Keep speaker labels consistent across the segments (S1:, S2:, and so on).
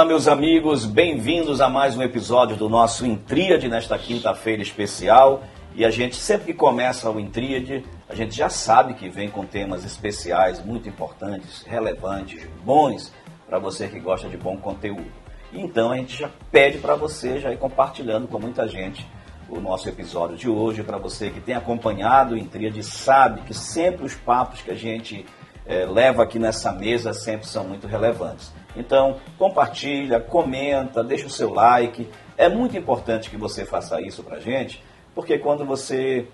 S1: meus amigos, bem-vindos a mais um episódio do nosso Intríade nesta quinta-feira especial. E a gente, sempre que começa o Intríade, a gente já sabe que vem com temas especiais, muito importantes, relevantes, bons, para você que gosta de bom conteúdo. Então a gente já pede para você já ir compartilhando com muita gente o nosso episódio de hoje. Para você que tem acompanhado o Intríade, sabe que sempre os papos que a gente leva aqui nessa mesa sempre são muito relevantes. Então, compartilha, comenta, deixa o seu like. É muito importante que você faça isso pra gente, porque quando você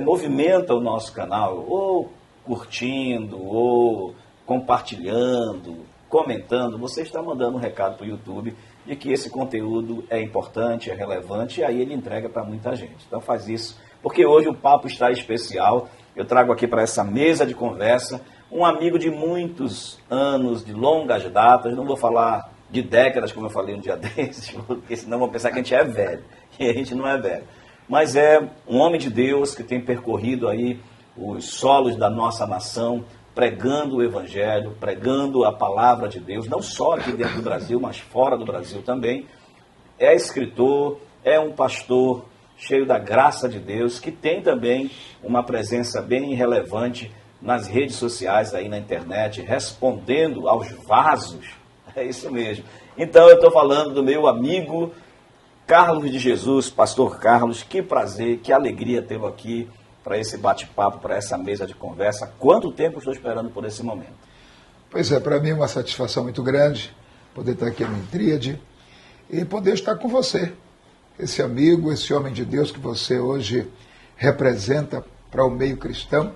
S1: movimenta o nosso canal, ou curtindo, ou compartilhando, comentando, você está mandando um recado para o YouTube de que esse conteúdo é importante, é relevante, e aí ele entrega para muita gente. Então faz isso, porque hoje o papo está especial. Eu trago aqui para essa mesa de conversa um amigo de muitos anos, de longas datas. Não vou falar de décadas, como eu falei um dia desses, porque senão vão pensar que a gente é velho, e a gente não é velho. Mas é um homem de Deus que tem percorrido aí os solos da nossa nação, pregando o Evangelho, pregando a palavra de Deus, não só aqui dentro do Brasil, mas fora do Brasil também. É escritor, é um pastor cheio da graça de Deus, que tem também uma presença bem relevante nas redes sociais, aí na internet, respondendo aos vasos. É isso mesmo. Então eu estou falando do meu amigo Carlos de Jesus, pastor Carlos. Que prazer, que alegria tê-lo aqui para esse bate-papo, para essa mesa de conversa. Quanto tempo estou esperando por esse momento?
S2: Pois é, para mim é uma satisfação muito grande poder estar aqui no Intríade e poder estar com você, esse amigo, esse homem de Deus que você hoje representa para o meio cristão.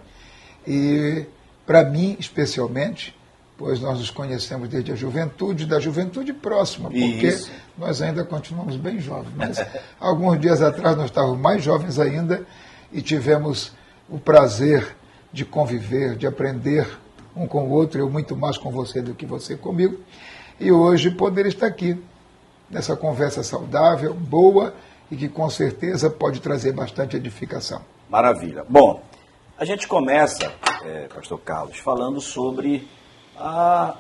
S2: E para mim, especialmente, pois nós nos conhecemos desde a juventude, da juventude próxima, porque Isso. Nós ainda continuamos bem jovens. Mas alguns dias atrás nós estávamos mais jovens ainda e tivemos o prazer de conviver, de aprender um com o outro, eu muito mais com você do que você comigo. E hoje poder estar aqui, nessa conversa saudável, boa e que com certeza pode trazer bastante edificação.
S1: Maravilha. Bom, a gente começa, pastor Carlos, falando sobre a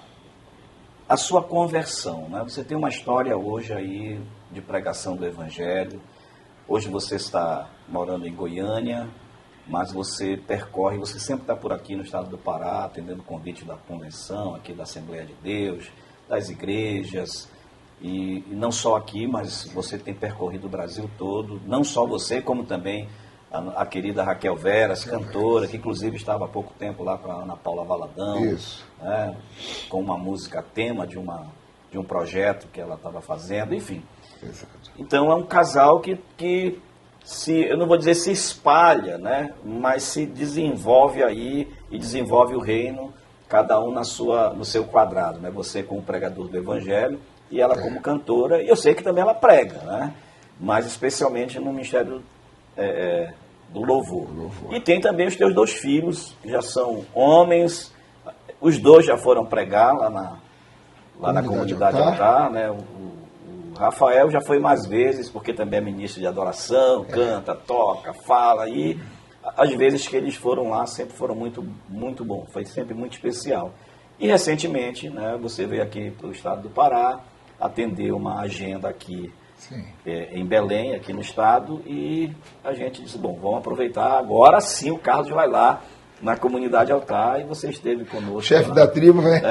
S1: sua conversão, né? Você tem uma história hoje aí de pregação do Evangelho. Hoje você está morando em Goiânia, mas você percorre, você sempre está por aqui no estado do Pará, atendendo o convite da convenção, aqui da Assembleia de Deus, das igrejas, e não só aqui, mas você tem percorrido o Brasil todo, não só você, como também a querida Raquel Veras, cantora, que inclusive estava há pouco tempo lá com a Ana Paula Valadão, né, com uma música tema de um projeto que ela estava fazendo, enfim. Exato. Então é um casal que eu não vou dizer se espalha, né, mas se desenvolve aí e desenvolve o reino, cada um no seu quadrado, né? Você como pregador do Evangelho e ela como cantora, e eu sei que também ela prega, né, mas especialmente no ministério do louvor. E tem também os teus dois filhos, que já são homens, os dois já foram pregar lá na comunidade Altar, né? O Rafael já foi mais vezes, porque também é ministro de adoração, canta, toca, fala, e as vezes que eles foram lá sempre foram muito, muito bom, foi sempre muito especial. E recentemente, né, você veio aqui para o estado do Pará, atender uma agenda aqui em Belém, aqui no estado, e a gente disse, bom, vamos aproveitar, agora sim o Carlos vai lá na comunidade Altar, e você esteve conosco.
S2: Chefe da tribo, né?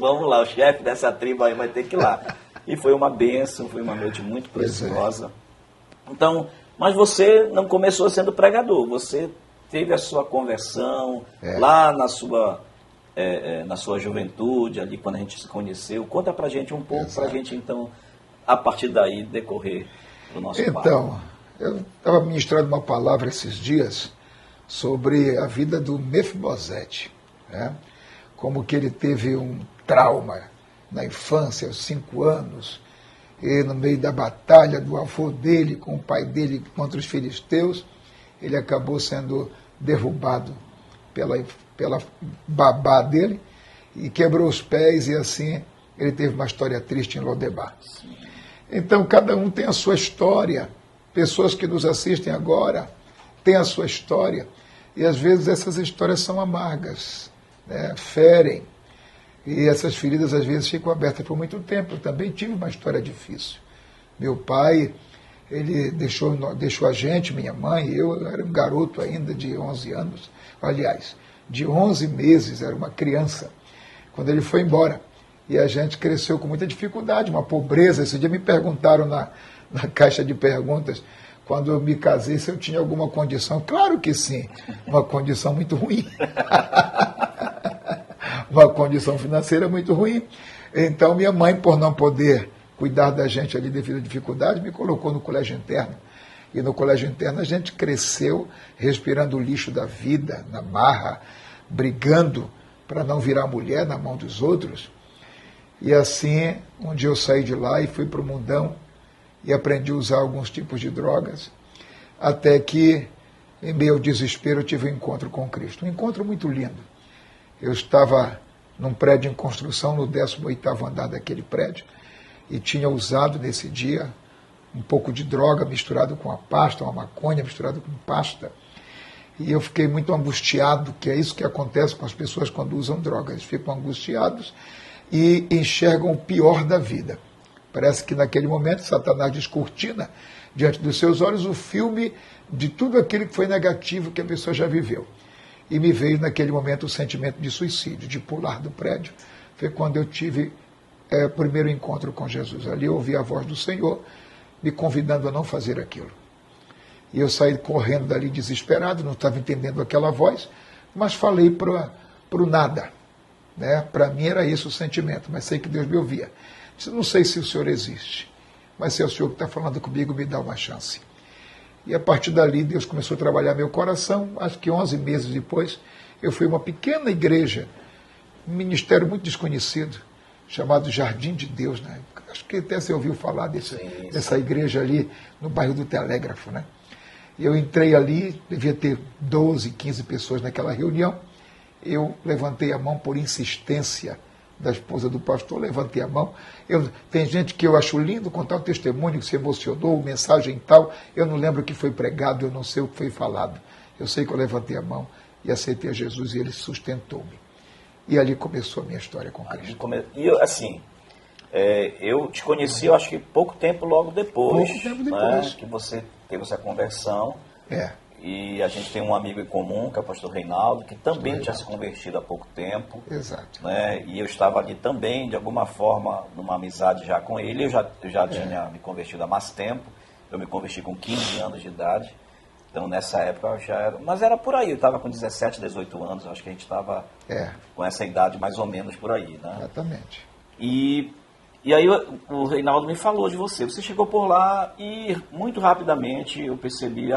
S1: Vamos lá, o chefe dessa tribo aí vai ter que ir lá. E foi uma bênção, foi uma noite muito preciosa. Então, mas você não começou sendo pregador, você teve a sua conversão lá na sua juventude, ali quando a gente se conheceu. Conta pra gente um pouco, pra gente então, a partir daí, decorrer do nosso papo.
S2: Então, eu estava ministrando uma palavra esses dias sobre a vida do Mefibosete, né? Como que ele teve um trauma na infância, aos 5 anos, e no meio da batalha do avô dele com o pai dele contra os filisteus, ele acabou sendo derrubado pela babá dele e quebrou os pés, e assim ele teve uma história triste em Lodebar. Então, cada um tem a sua história. Pessoas que nos assistem agora têm a sua história. E, às vezes, essas histórias são amargas, né? Ferem. E essas feridas às vezes ficam abertas por muito tempo. Eu também tive uma história difícil. Meu pai, ele deixou a gente, minha mãe, eu era um garoto ainda de 11 anos, aliás, de 11 meses, era uma criança, quando ele foi embora. E a gente cresceu com muita dificuldade, uma pobreza. Esse dia me perguntaram na caixa de perguntas, quando eu me casei, se eu tinha alguma condição. Claro que sim, uma condição muito ruim. Uma condição financeira muito ruim. Então, minha mãe, por não poder cuidar da gente ali devido à dificuldade, me colocou no colégio interno. E no colégio interno a gente cresceu respirando o lixo da vida, na marra, brigando para não virar mulher na mão dos outros. E assim, um dia eu saí de lá e fui para o mundão e aprendi a usar alguns tipos de drogas, até que, em meio ao desespero, eu tive um encontro com Cristo. Um encontro muito lindo. Eu estava num prédio em construção, no 18º andar daquele prédio, e tinha usado nesse dia um pouco de droga misturado com a pasta, uma maconha misturada com pasta. E eu fiquei muito angustiado, que é isso que acontece com as pessoas quando usam drogas. Eles ficam angustiados e enxergam o pior da vida. Parece que naquele momento Satanás descortina diante dos seus olhos o filme de tudo aquilo que foi negativo que a pessoa já viveu. E me veio naquele momento o sentimento de suicídio, de pular do prédio. Foi quando eu tive o primeiro encontro com Jesus. Ali eu ouvi a voz do Senhor me convidando a não fazer aquilo. E eu saí correndo dali desesperado, não estava entendendo aquela voz, mas falei para o nada. Né? Para mim era esse o sentimento, mas sei que Deus me ouvia. Disse, não sei se o Senhor existe, mas se é o Senhor que está falando comigo, me dá uma chance. E a partir dali Deus começou a trabalhar meu coração. Acho que 11 meses depois eu fui a uma pequena igreja, um ministério muito desconhecido, chamado Jardim de Deus, né? Acho que até você ouviu falar dessa igreja ali no bairro do Telégrafo, né? E eu entrei ali, devia ter 12, 15 pessoas naquela reunião. Eu levantei a mão por insistência da esposa do pastor, levantei a mão. Tem gente que eu acho lindo contar o testemunho, que se emocionou, mensagem tal. Eu não lembro o que foi pregado, eu não sei o que foi falado. Eu sei que eu levantei a mão e aceitei a Jesus e ele sustentou-me. E ali começou a minha história com Cristo.
S1: E assim, eu te conheci, eu acho que pouco tempo logo depois.
S2: Pouco tempo depois.
S1: Né, que você teve essa conversão.
S2: É.
S1: E a gente tem um amigo em comum, que é o pastor Reinaldo, que também tinha se convertido há pouco tempo.
S2: Exato.
S1: Né? E eu estava ali também, de alguma forma, numa amizade já com ele. Eu já tinha me convertido há mais tempo. Eu me converti com 15 anos de idade. Então, nessa época, eu já era... Mas era por aí, eu estava com 17, 18 anos. Acho que a gente estava com essa idade mais ou menos por aí. Né?
S2: Exatamente.
S1: E aí o Reinaldo me falou de você. Você chegou por lá e muito rapidamente eu percebi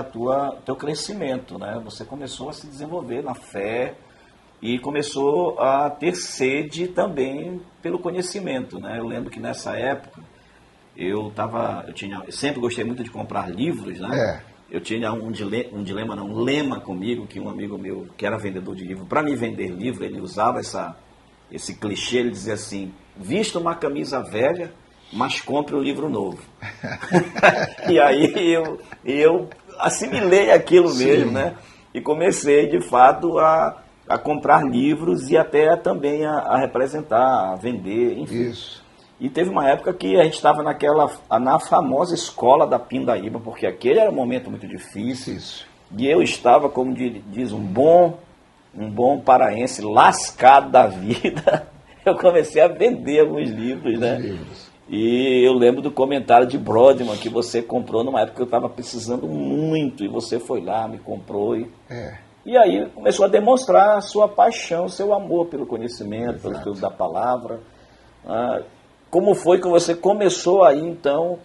S1: teu crescimento, né? Você começou a se desenvolver na fé e começou a ter sede também pelo conhecimento, né? Eu lembro que nessa época eu sempre gostei muito de comprar livros, né? Eu tinha um lema comigo, que um amigo meu que era vendedor de livro, para me vender livro, ele usava esse clichê, ele dizia assim: vista uma camisa velha, mas compre um livro novo. E aí eu assimilei aquilo mesmo, né? E comecei, de fato, a comprar livros e até também a representar, a vender, enfim.
S2: Isso.
S1: E teve uma época que a gente estava na famosa escola da Pindaíba, porque aquele era um momento muito difícil.
S2: Isso.
S1: E eu estava, como diz um bom paraense, lascado da vida. Eu comecei a vender alguns livros, né? E eu lembro do comentário de Brodman que você comprou numa época que eu estava precisando muito, e você foi lá, me comprou. E aí começou a demonstrar a sua paixão, seu amor pelo conhecimento, pelo estudo da palavra. Como foi que você começou aí, então,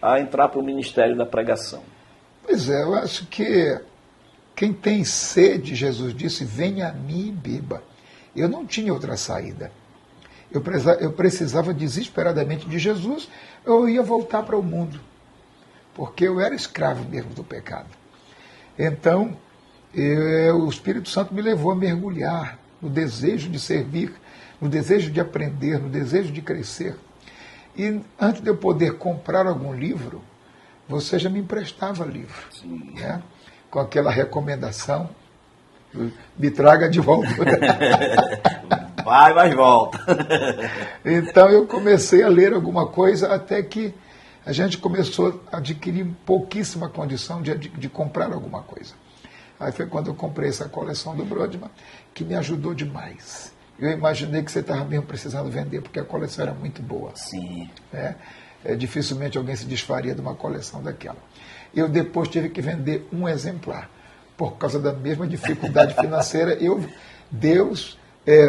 S1: a entrar para o ministério da pregação?
S2: Pois é, eu acho que quem tem sede, Jesus disse, venha a mim e beba. Eu não tinha outra saída. Eu precisava desesperadamente de Jesus, eu ia voltar para o mundo, porque eu era escravo mesmo do pecado. Então, o Espírito Santo me levou a mergulhar no desejo de servir, no desejo de aprender, no desejo de crescer. E antes de eu poder comprar algum livro, você já me emprestava livro, né? Com aquela recomendação, me traga de volta.
S1: Vai, mas volta.
S2: Então eu comecei a ler alguma coisa até que a gente começou a adquirir pouquíssima condição de comprar alguma coisa. Aí foi quando eu comprei essa coleção do Brodmann, que me ajudou demais. Eu imaginei que você estava mesmo precisando vender, porque a coleção era muito boa.
S1: Sim.
S2: Dificilmente alguém se desfaria de uma coleção daquela. Eu depois tive que vender um exemplar, por causa da mesma dificuldade financeira. Deus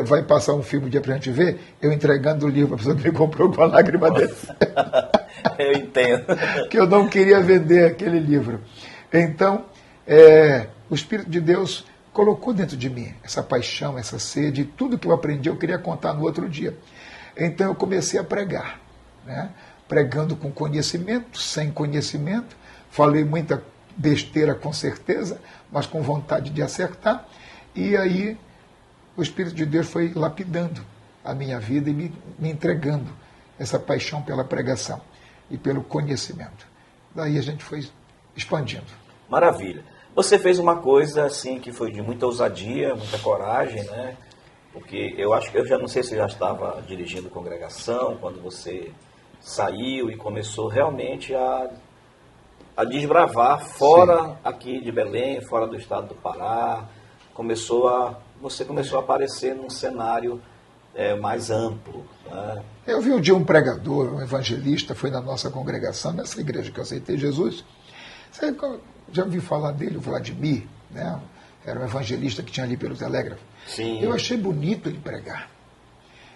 S2: vai passar um filme dia para a gente ver, eu entregando o livro para a pessoa que me comprou com a lágrima dessa.
S1: Eu entendo.
S2: Que eu não queria vender aquele livro. Então, o Espírito de Deus colocou dentro de mim essa paixão, essa sede, tudo que eu aprendi eu queria contar no outro dia. Então eu comecei a pregar, né? Pregando com conhecimento, sem conhecimento, falei muita besteira com certeza, mas com vontade de acertar, e aí o Espírito de Deus foi lapidando a minha vida e me entregando essa paixão pela pregação e pelo conhecimento. Daí a gente foi expandindo.
S1: Maravilha. Você fez uma coisa assim que foi de muita ousadia, muita coragem, né? Porque eu acho que eu já não sei se já estava dirigindo congregação quando você saiu e começou realmente a desbravar fora aqui de Belém, fora do estado do Pará. Você começou a aparecer num cenário mais amplo, né?
S2: Eu vi um dia um pregador, um evangelista, foi na nossa congregação, nessa igreja que eu aceitei Jesus. Você já ouviu falar dele, o Vladimir, né? Era um evangelista que tinha ali pelo telégrafo.
S1: Sim.
S2: Eu achei bonito ele pregar.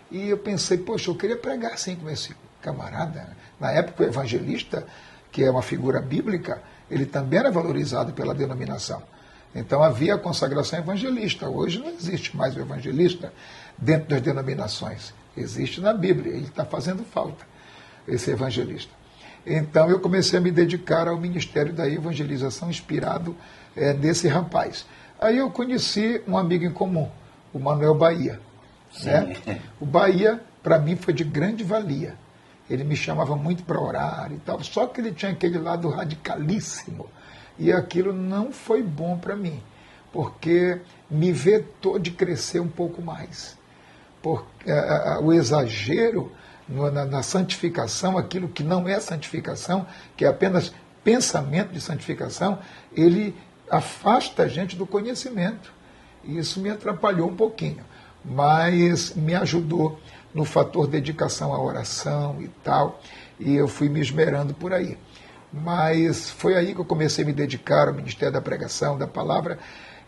S2: E eu pensei, poxa, eu queria pregar assim com esse camarada. Na época, o evangelista, que é uma figura bíblica, ele também era valorizado pela denominação. Então havia a consagração evangelista. Hoje não existe mais o evangelista dentro das denominações. Existe na Bíblia, ele está fazendo falta, esse evangelista. Então eu comecei a me dedicar ao ministério da evangelização inspirado nesse rapaz. Aí eu conheci um amigo em comum, o Manuel Bahia. Né? O Bahia, para mim, foi de grande valia. Ele me chamava muito para orar e tal, só que ele tinha aquele lado radicalíssimo. E aquilo não foi bom para mim, porque me vetou de crescer um pouco mais. Porque o exagero na santificação, aquilo que não é santificação, que é apenas pensamento de santificação, ele afasta a gente do conhecimento. E isso me atrapalhou um pouquinho, mas me ajudou no fator dedicação à oração e tal, e eu fui me esmerando por aí. Mas foi aí que eu comecei a me dedicar ao ministério da pregação, da palavra,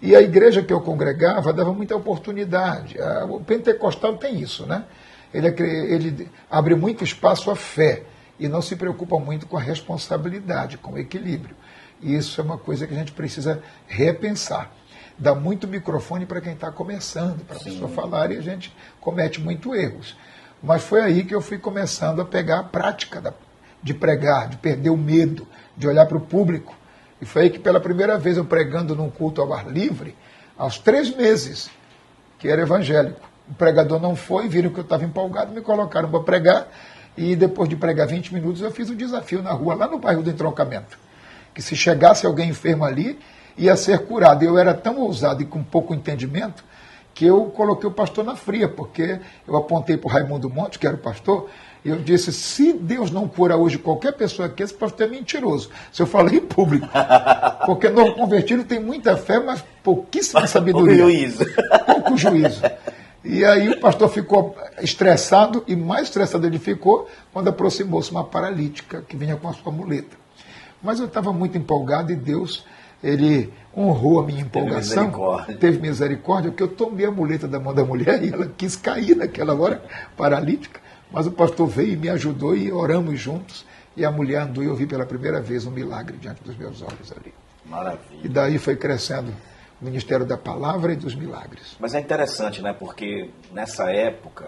S2: e a igreja que eu congregava dava muita oportunidade. O pentecostal tem isso, né? Ele abre muito espaço à fé e não se preocupa muito com a responsabilidade, com o equilíbrio. E isso é uma coisa que a gente precisa repensar. Dá muito microfone para quem está começando, para a pessoa falar, e a gente comete muito erros. Mas foi aí que eu fui começando a pegar a prática de pregar, de perder o medo, de olhar para o público. E foi aí que pela primeira vez eu pregando num culto ao ar livre, aos 3 meses, que era evangélico. O pregador não foi, viram que eu estava empolgado, me colocaram para pregar, e depois de pregar 20 minutos eu fiz um desafio na rua, lá no bairro do Entroncamento, que se chegasse alguém enfermo ali, ia ser curado. Eu era tão ousado e com pouco entendimento que eu coloquei o pastor na fria, porque eu apontei para o Raimundo Monte, que era o pastor, e eu disse, se Deus não cura hoje qualquer pessoa aqui, esse pastor é mentiroso. Isso eu falei em público. Porque novo convertido tem muita fé, mas pouquíssima sabedoria. Pouco juízo. E aí o pastor ficou estressado, e mais estressado ele ficou quando aproximou-se uma paralítica que vinha com a sua muleta. Mas eu estava muito empolgado e Deus, ele honrou a minha empolgação, teve misericórdia, porque eu tomei a muleta da mão da mulher e ela quis cair naquela hora, paralítica. Mas o pastor veio e me ajudou e oramos juntos. E a mulher andou e eu vi pela primeira vez um milagre diante dos meus olhos ali.
S1: Maravilha.
S2: E daí foi crescendo o ministério da palavra e dos milagres.
S1: Mas é interessante, né? Porque nessa época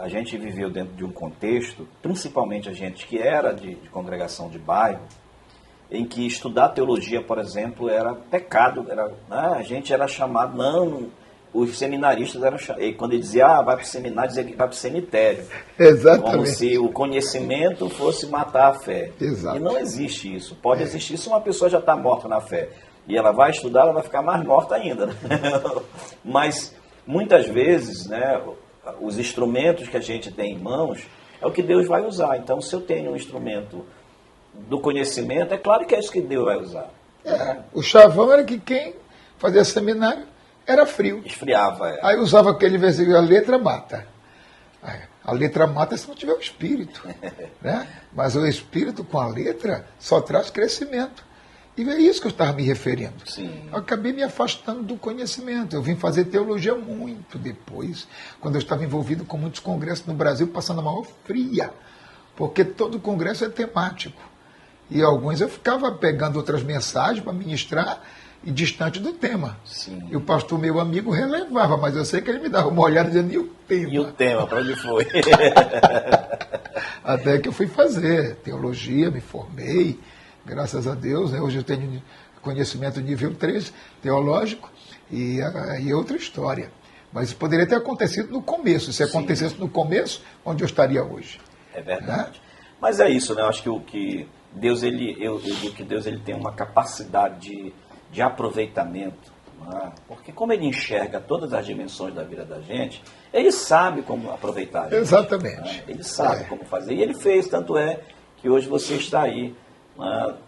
S1: a gente viveu dentro de um contexto, principalmente a gente que era de congregação de bairro, em que estudar teologia, por exemplo, era pecado. Né? A gente era chamado, os seminaristas eram chamados, quando ele dizia, vai para o seminário, dizia que vai para o cemitério.
S2: Exatamente.
S1: Como se o conhecimento fosse matar a fé.
S2: Exato.
S1: E não existe isso. Pode existir se uma pessoa já está morta na fé. E ela vai estudar, ela vai ficar mais morta ainda. Né? Mas muitas vezes, né, os instrumentos que a gente tem em mãos é o que Deus vai usar. Então, se eu tenho um instrumento do conhecimento, é claro que é isso que Deus vai usar.
S2: O chavão era que quem fazia seminário era frio.
S1: Esfriava.
S2: Aí usava aquele versículo, a letra mata. A letra mata se não tiver o espírito. Né? Mas o espírito com a letra só traz crescimento. E é isso que eu estava me referindo.
S1: Sim.
S2: Eu acabei me afastando do conhecimento. Eu vim fazer teologia muito depois, quando eu estava envolvido com muitos congressos no Brasil, passando a maior fria, porque todo congresso é temático. E alguns eu ficava pegando outras mensagens para ministrar e distante do tema.
S1: Sim.
S2: E o pastor, meu amigo, relevava, mas eu sei que ele me dava uma olhada dizendo, e o tema?
S1: E o tema, para onde foi?
S2: Até que eu fui fazer teologia, me formei, graças a Deus, né? Hoje eu tenho conhecimento nível 3, teológico, e outra história. Mas isso poderia ter acontecido no começo. Se acontecesse no começo, onde eu estaria hoje?
S1: É verdade. Mas é isso, né? Eu acho que eu digo que Deus ele tem uma capacidade de aproveitamento, né? Porque como ele enxerga todas as dimensões da vida da gente, ele sabe como aproveitar a gente,
S2: exatamente.
S1: Né? Ele sabe como fazer. E ele fez, tanto é que hoje você está aí,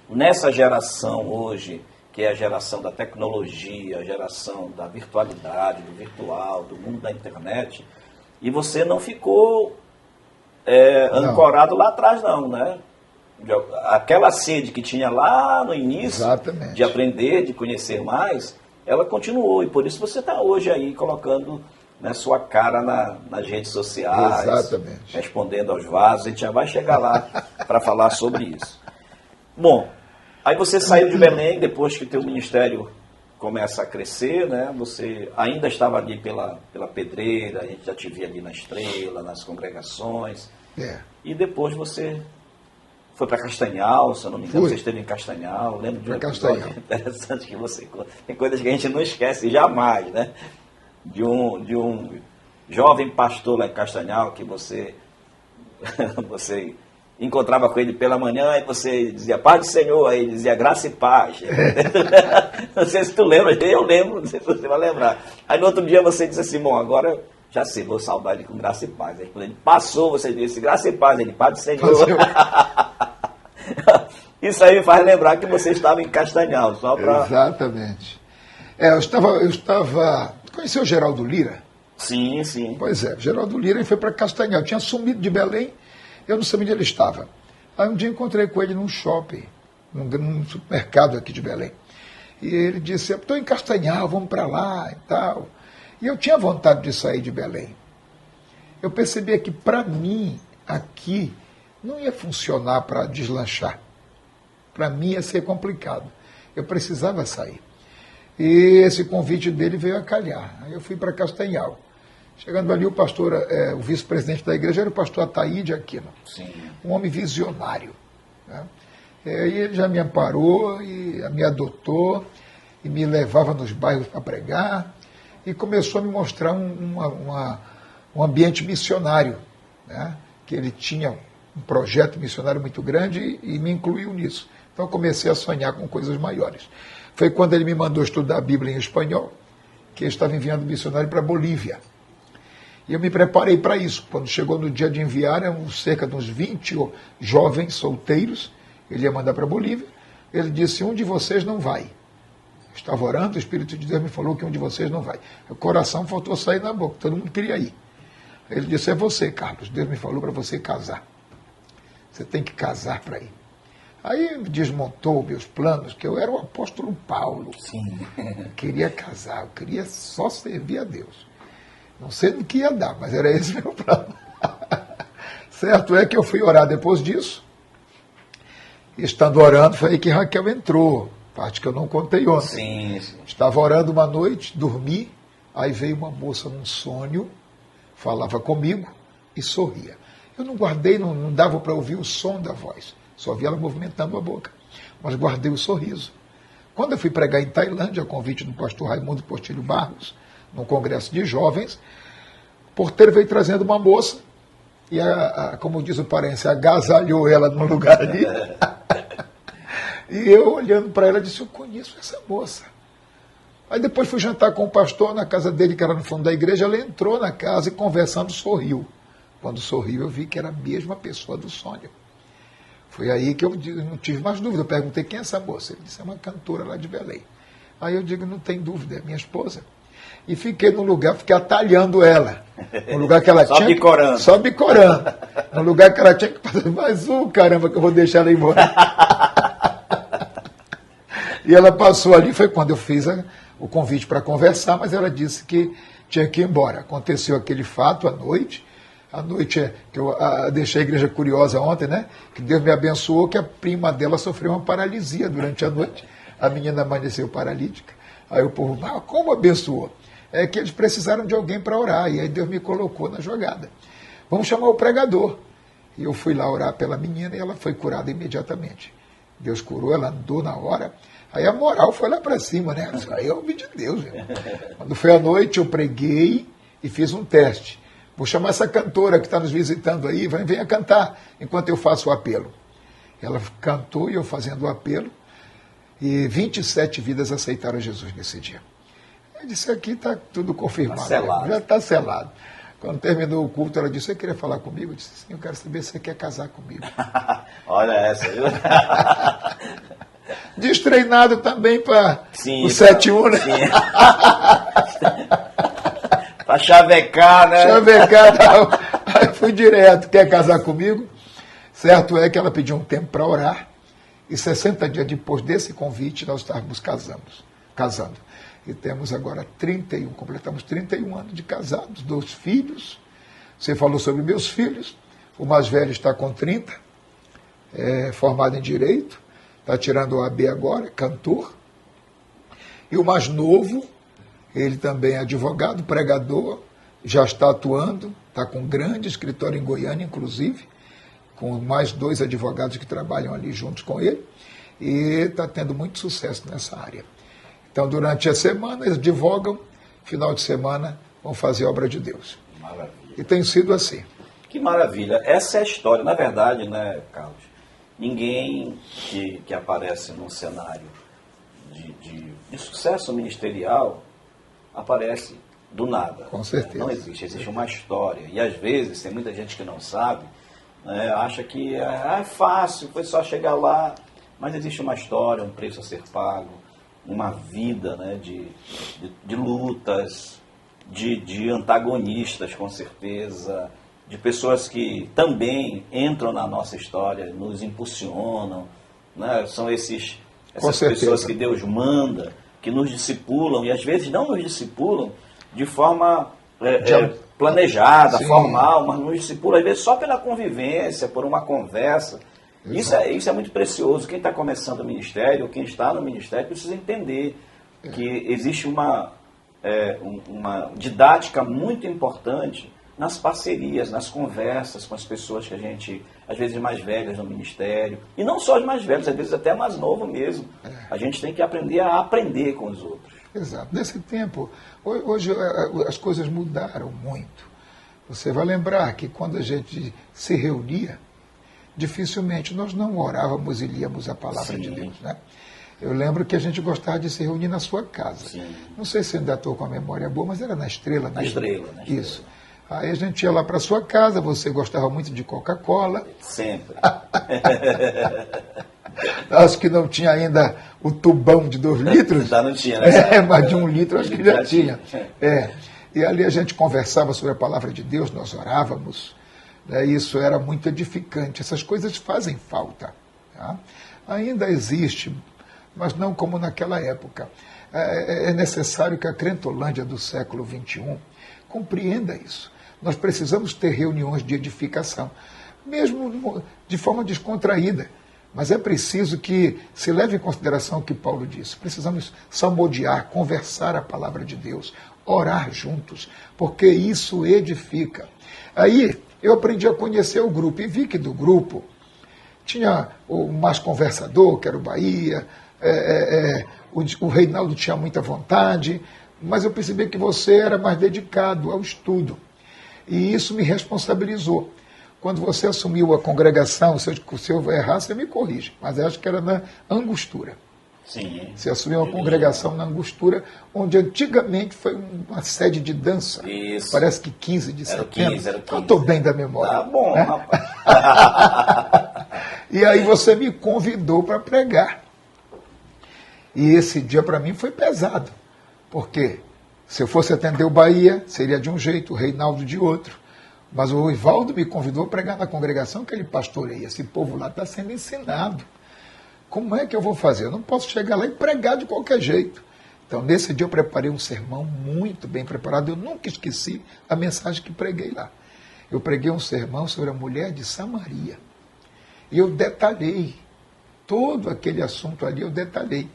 S1: nessa geração hoje, que é a geração da tecnologia, a geração da virtualidade, do virtual, do mundo da internet, e você não ficou ancorado lá atrás não, né? Aquela sede que tinha lá no início,
S2: exatamente,
S1: de aprender, de conhecer mais, ela continuou, e por isso você está hoje aí colocando, né, sua cara nas redes sociais,
S2: exatamente,
S1: respondendo aos vasos. A gente já vai chegar lá para falar sobre isso. Bom, aí você saiu de Belém, depois que o teu ministério começa a crescer, né? Você ainda estava ali pela Pedreira, a gente já te via ali na Estrela, nas congregações, e depois você foi para Castanhal, se eu não me engano, você esteve em Castanhal. Eu lembro de um episódio interessante que você... Tem coisas que a gente não esquece jamais, né? De um jovem pastor lá em Castanhal, que você encontrava com ele pela manhã e você dizia, paz do Senhor, aí ele dizia, graça e paz. Não sei se tu lembra, eu lembro, não sei se você vai lembrar. Aí no outro dia você disse assim, bom, agora já sei, vou saudar ele com graça e paz. Aí quando ele passou, você disse, graça e paz, ele, paz do Senhor. Isso aí me faz lembrar que você estava em Castanhal, só para...
S2: Exatamente. Eu estava... Conheceu o Geraldo Lira?
S1: Sim, sim.
S2: Pois é, o Geraldo Lira foi para Castanhal. Eu tinha sumido de Belém, eu não sabia onde ele estava. Aí um dia encontrei com ele num shopping, num supermercado aqui de Belém. E ele disse, estou em Castanhal, vamos para lá e tal. E eu tinha vontade de sair de Belém. Eu percebia que para mim, aqui, não ia funcionar para deslanchar. Para mim ia ser complicado. Eu precisava sair. E esse convite dele veio a calhar. Aí eu fui para Castanhal. Chegando ali, o pastor, o vice-presidente da igreja era o pastor Ataíde Aquino.
S1: Sim.
S2: Um homem visionário. Né? E ele já me amparou, e me adotou, e me levava nos bairros para pregar, e começou a me mostrar um ambiente missionário, né? Que ele tinha um projeto missionário muito grande e me incluiu nisso. Então eu comecei a sonhar com coisas maiores. Foi quando ele me mandou estudar a Bíblia em espanhol, que ele estava enviando missionário para a Bolívia. E eu me preparei para isso. Quando chegou no dia de enviar, eram cerca de uns 20 jovens solteiros, ele ia mandar para a Bolívia. Ele disse, um de vocês não vai. Eu estava orando, o Espírito de Deus me falou que um de vocês não vai. O coração faltou sair na boca, todo mundo queria ir. Ele disse, é você, Carlos, Deus me falou para você casar. Você tem que casar para ir. Aí desmontou meus planos, que eu era o apóstolo Paulo.
S1: Sim.
S2: Eu queria casar, eu queria só servir a Deus. Não sei no que ia dar, mas era esse meu plano. Certo é que eu fui orar depois disso. E estando orando, foi aí que Raquel entrou. Parte que eu não contei ontem.
S1: Sim, sim.
S2: Estava orando uma noite, dormi, aí veio uma moça num sonho, falava comigo e sorria. Eu não guardei, não dava para ouvir o som da voz. Só via ela movimentando a boca. Mas guardei o sorriso. Quando eu fui pregar em Tailândia, a convite do pastor Raimundo Portilho Barros, num congresso de jovens, o porteiro veio trazendo uma moça, e, como diz o parente, agasalhou ela num lugar ali. E eu, olhando para ela, disse, eu conheço essa moça. Aí depois fui jantar com o pastor na casa dele, que era no fundo da igreja. Ela entrou na casa e, conversando, sorriu. Quando sorriu, eu vi que era a mesma pessoa do sonho. Foi aí que eu não tive mais dúvida. Eu perguntei, quem é essa moça? Ele disse, é uma cantora lá de Belém. Aí eu digo, não tem dúvida, é minha esposa. E fiquei no lugar, fiquei atalhando ela. No lugar que ela
S1: Só
S2: tinha.
S1: bicorando.
S2: Só bicorando. No lugar que ela tinha que fazer mais caramba, que eu vou deixar ela embora. E ela passou ali, foi quando eu fiz o convite para conversar, mas ela disse que tinha que ir embora. Aconteceu aquele fato à noite. À noite, que eu deixei a igreja curiosa ontem, né? Que Deus me abençoou, que a prima dela sofreu uma paralisia durante a noite. A menina amanheceu paralítica. Aí o povo, como abençoou? É que eles precisaram de alguém para orar, e aí Deus me colocou na jogada. Vamos chamar o pregador. E eu fui lá orar pela menina e ela foi curada imediatamente. Deus curou, ela andou na hora. Aí a moral foi lá para cima, né? Aí é o homem de Deus. Né? Quando foi à noite, eu preguei e fiz um teste. Vou chamar essa cantora que está nos visitando aí, venha cantar enquanto eu faço o apelo. Ela cantou e eu fazendo o apelo. E 27 vidas aceitaram Jesus nesse dia. Eu disse, aqui está tudo confirmado.
S1: Tá selado.
S2: Já está selado. Quando terminou o culto, ela disse, você queria falar comigo? Eu disse, sim, eu quero saber se você quer casar comigo.
S1: Olha essa, viu?
S2: Destreinado também para o 7-1, né?
S1: Para chavecar, né?
S2: Chavecar. Aí fui direto, quer casar comigo? Certo é que ela pediu um tempo para orar. E 60 dias depois desse convite, nós estávamos casando. E temos agora completamos 31 anos de casados, 2 filhos. Você falou sobre meus filhos. O mais velho está com 30, formado em Direito, está tirando o AB agora, cantor. E o mais novo, ele também é advogado, pregador, já está atuando, está com um grande escritório em Goiânia, inclusive, com mais 2 advogados que trabalham ali juntos com ele, e está tendo muito sucesso nessa área. Então, durante a semana, eles advogam, final de semana, vão fazer a obra de Deus.
S1: Maravilha.
S2: E tem sido assim.
S1: Que maravilha. Essa é a história. Na verdade, né, Carlos? Ninguém que aparece num cenário de sucesso ministerial aparece do nada.
S2: Com certeza.
S1: Não existe uma história. E às vezes, tem muita gente que não sabe, né, acha que é fácil, foi só chegar lá, mas existe uma história, um preço a ser pago, uma vida, né, de lutas, de antagonistas, com certeza, de pessoas que também entram na nossa história, nos impulsionam, né, são essas pessoas que Deus manda, que nos discipulam, e às vezes não nos discipulam de forma planejada, sim, formal, mas nos discipula às vezes só pela convivência, por uma conversa. Isso é muito precioso. Quem está começando o ministério, ou quem está no ministério, precisa entender que existe uma didática muito importante nas parcerias, nas conversas com as pessoas que a gente, às vezes mais velhas no ministério, e não só as mais velhas, às vezes até mais novo mesmo. A gente tem que aprender a aprender com os outros.
S2: Exato. Nesse tempo, hoje as coisas mudaram muito. Você vai lembrar que quando a gente se reunia, dificilmente nós não orávamos e líamos a palavra, sim, de Deus, né? Eu lembro que a gente gostava de se reunir na sua casa. Sim. Não sei se ainda estou com a memória boa, mas era na Estrela.
S1: Na Estrela.
S2: Isso. Aí a gente ia lá para sua casa, você gostava muito de Coca-Cola.
S1: Sempre.
S2: Acho que não tinha ainda o tubão de 2 litros.
S1: Ainda não tinha, né?
S2: Mas de 1 litro acho que já tinha. E ali a gente conversava sobre a palavra de Deus, nós orávamos. Isso era muito edificante. Essas coisas fazem falta. Tá? Ainda existe, mas não como naquela época. É necessário que a crentolândia do século XXI compreenda isso. Nós precisamos ter reuniões de edificação, mesmo de forma descontraída. Mas é preciso que se leve em consideração o que Paulo disse. Precisamos salmodiar, conversar a palavra de Deus, orar juntos, porque isso edifica. Aí eu aprendi a conhecer o grupo e vi que do grupo tinha o mais conversador, que era o Bahia, o Reinaldo tinha muita vontade, mas eu percebi que você era mais dedicado ao estudo. E isso me responsabilizou. Quando você assumiu a congregação, se eu errar, você me corrige, mas eu acho que era na Angostura.
S1: Sim.
S2: Você assumiu uma congregação na Angostura, onde antigamente foi uma sede de dança.
S1: Isso.
S2: Parece que 15 de
S1: Era
S2: setembro.
S1: 15, era 15.
S2: Eu estou bem da memória.
S1: Tá bom,
S2: né?
S1: rapaz.
S2: E aí você me convidou para pregar. E esse dia para mim foi pesado. Porque se eu fosse atender o Bahia, seria de um jeito, o Reinaldo de outro. Mas o Ivaldo me convidou a pregar na congregação que ele pastoreia. Esse povo lá está sendo ensinado. Como é que eu vou fazer? Eu não posso chegar lá e pregar de qualquer jeito. Então, nesse dia eu preparei um sermão muito bem preparado. Eu nunca esqueci a mensagem que preguei lá. Eu preguei um sermão sobre a mulher de Samaria. E eu detalhei todo aquele assunto ali, eu detalhei.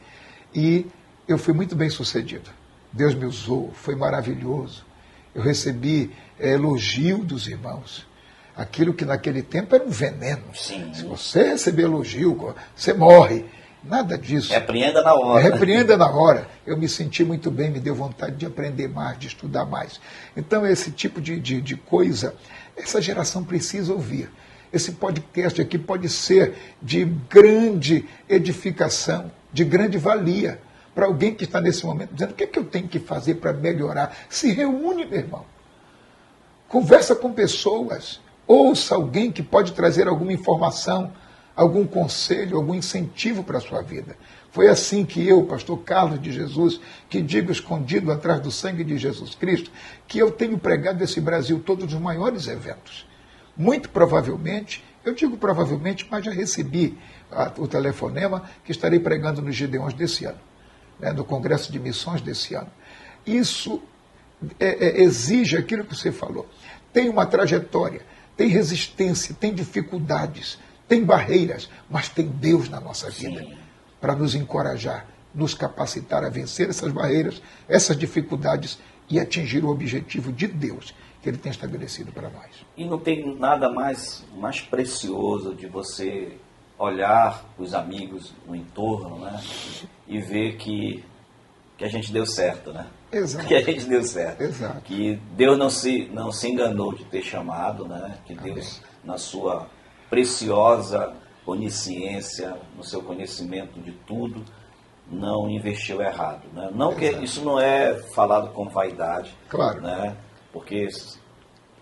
S2: E eu fui muito bem sucedido. Deus me usou, foi maravilhoso. Eu recebi elogio dos irmãos. Aquilo que naquele tempo era um veneno.
S1: Sim.
S2: Se você receber elogio, você morre. Nada disso.
S1: Repreenda na hora.
S2: Repreenda na hora. Eu me senti muito bem, me deu vontade de aprender mais, de estudar mais. Então, esse tipo de coisa, essa geração precisa ouvir. Esse podcast aqui pode ser de grande edificação, de grande valia, para alguém que está nesse momento dizendo: o que é que eu tenho que fazer para melhorar? Se reúne, meu irmão. Conversa com pessoas. Ouça alguém que pode trazer alguma informação, algum conselho, algum incentivo para a sua vida. Foi assim que eu, pastor Carlos de Jesus, que digo escondido atrás do sangue de Jesus Cristo, que eu tenho pregado esse Brasil todos os maiores eventos. Muito provavelmente, eu digo provavelmente, mas já recebi o telefonema que estarei pregando nos Gideões desse ano, né, no Congresso de Missões desse ano. Isso exige aquilo que você falou. Tem uma trajetória, tem resistência, tem dificuldades, tem barreiras, mas tem Deus na nossa vida para nos encorajar, nos capacitar a vencer essas barreiras, essas dificuldades e atingir o objetivo de Deus que Ele tem estabelecido para nós.
S1: E não tem nada mais precioso de você olhar os amigos no entorno, né, e ver que a gente deu certo, né?
S2: Exato.
S1: Que a gente deu certo.
S2: Exato.
S1: Que Deus não se enganou de ter chamado, né? Que Deus, na sua preciosa onisciência, no seu conhecimento de tudo, não investiu errado, né? Não que isso não é falado com vaidade,
S2: claro,
S1: né? Porque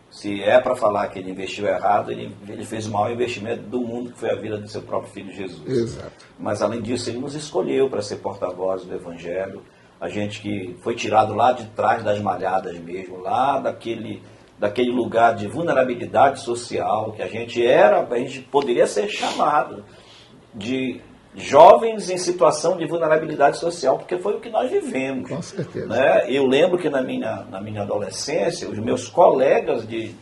S1: se é para falar que ele investiu errado, ele fez o maior investimento do mundo, que foi a vida do seu próprio filho Jesus.
S2: Exato.
S1: Mas além disso, ele nos escolheu para ser porta-voz do Evangelho. A gente que foi tirado lá de trás das malhadas mesmo, lá daquele lugar de vulnerabilidade social, que a gente poderia ser chamado de jovens em situação de vulnerabilidade social, porque foi o que nós vivemos.
S2: Com certeza.
S1: Né? Eu lembro que na minha adolescência, os meus colegas de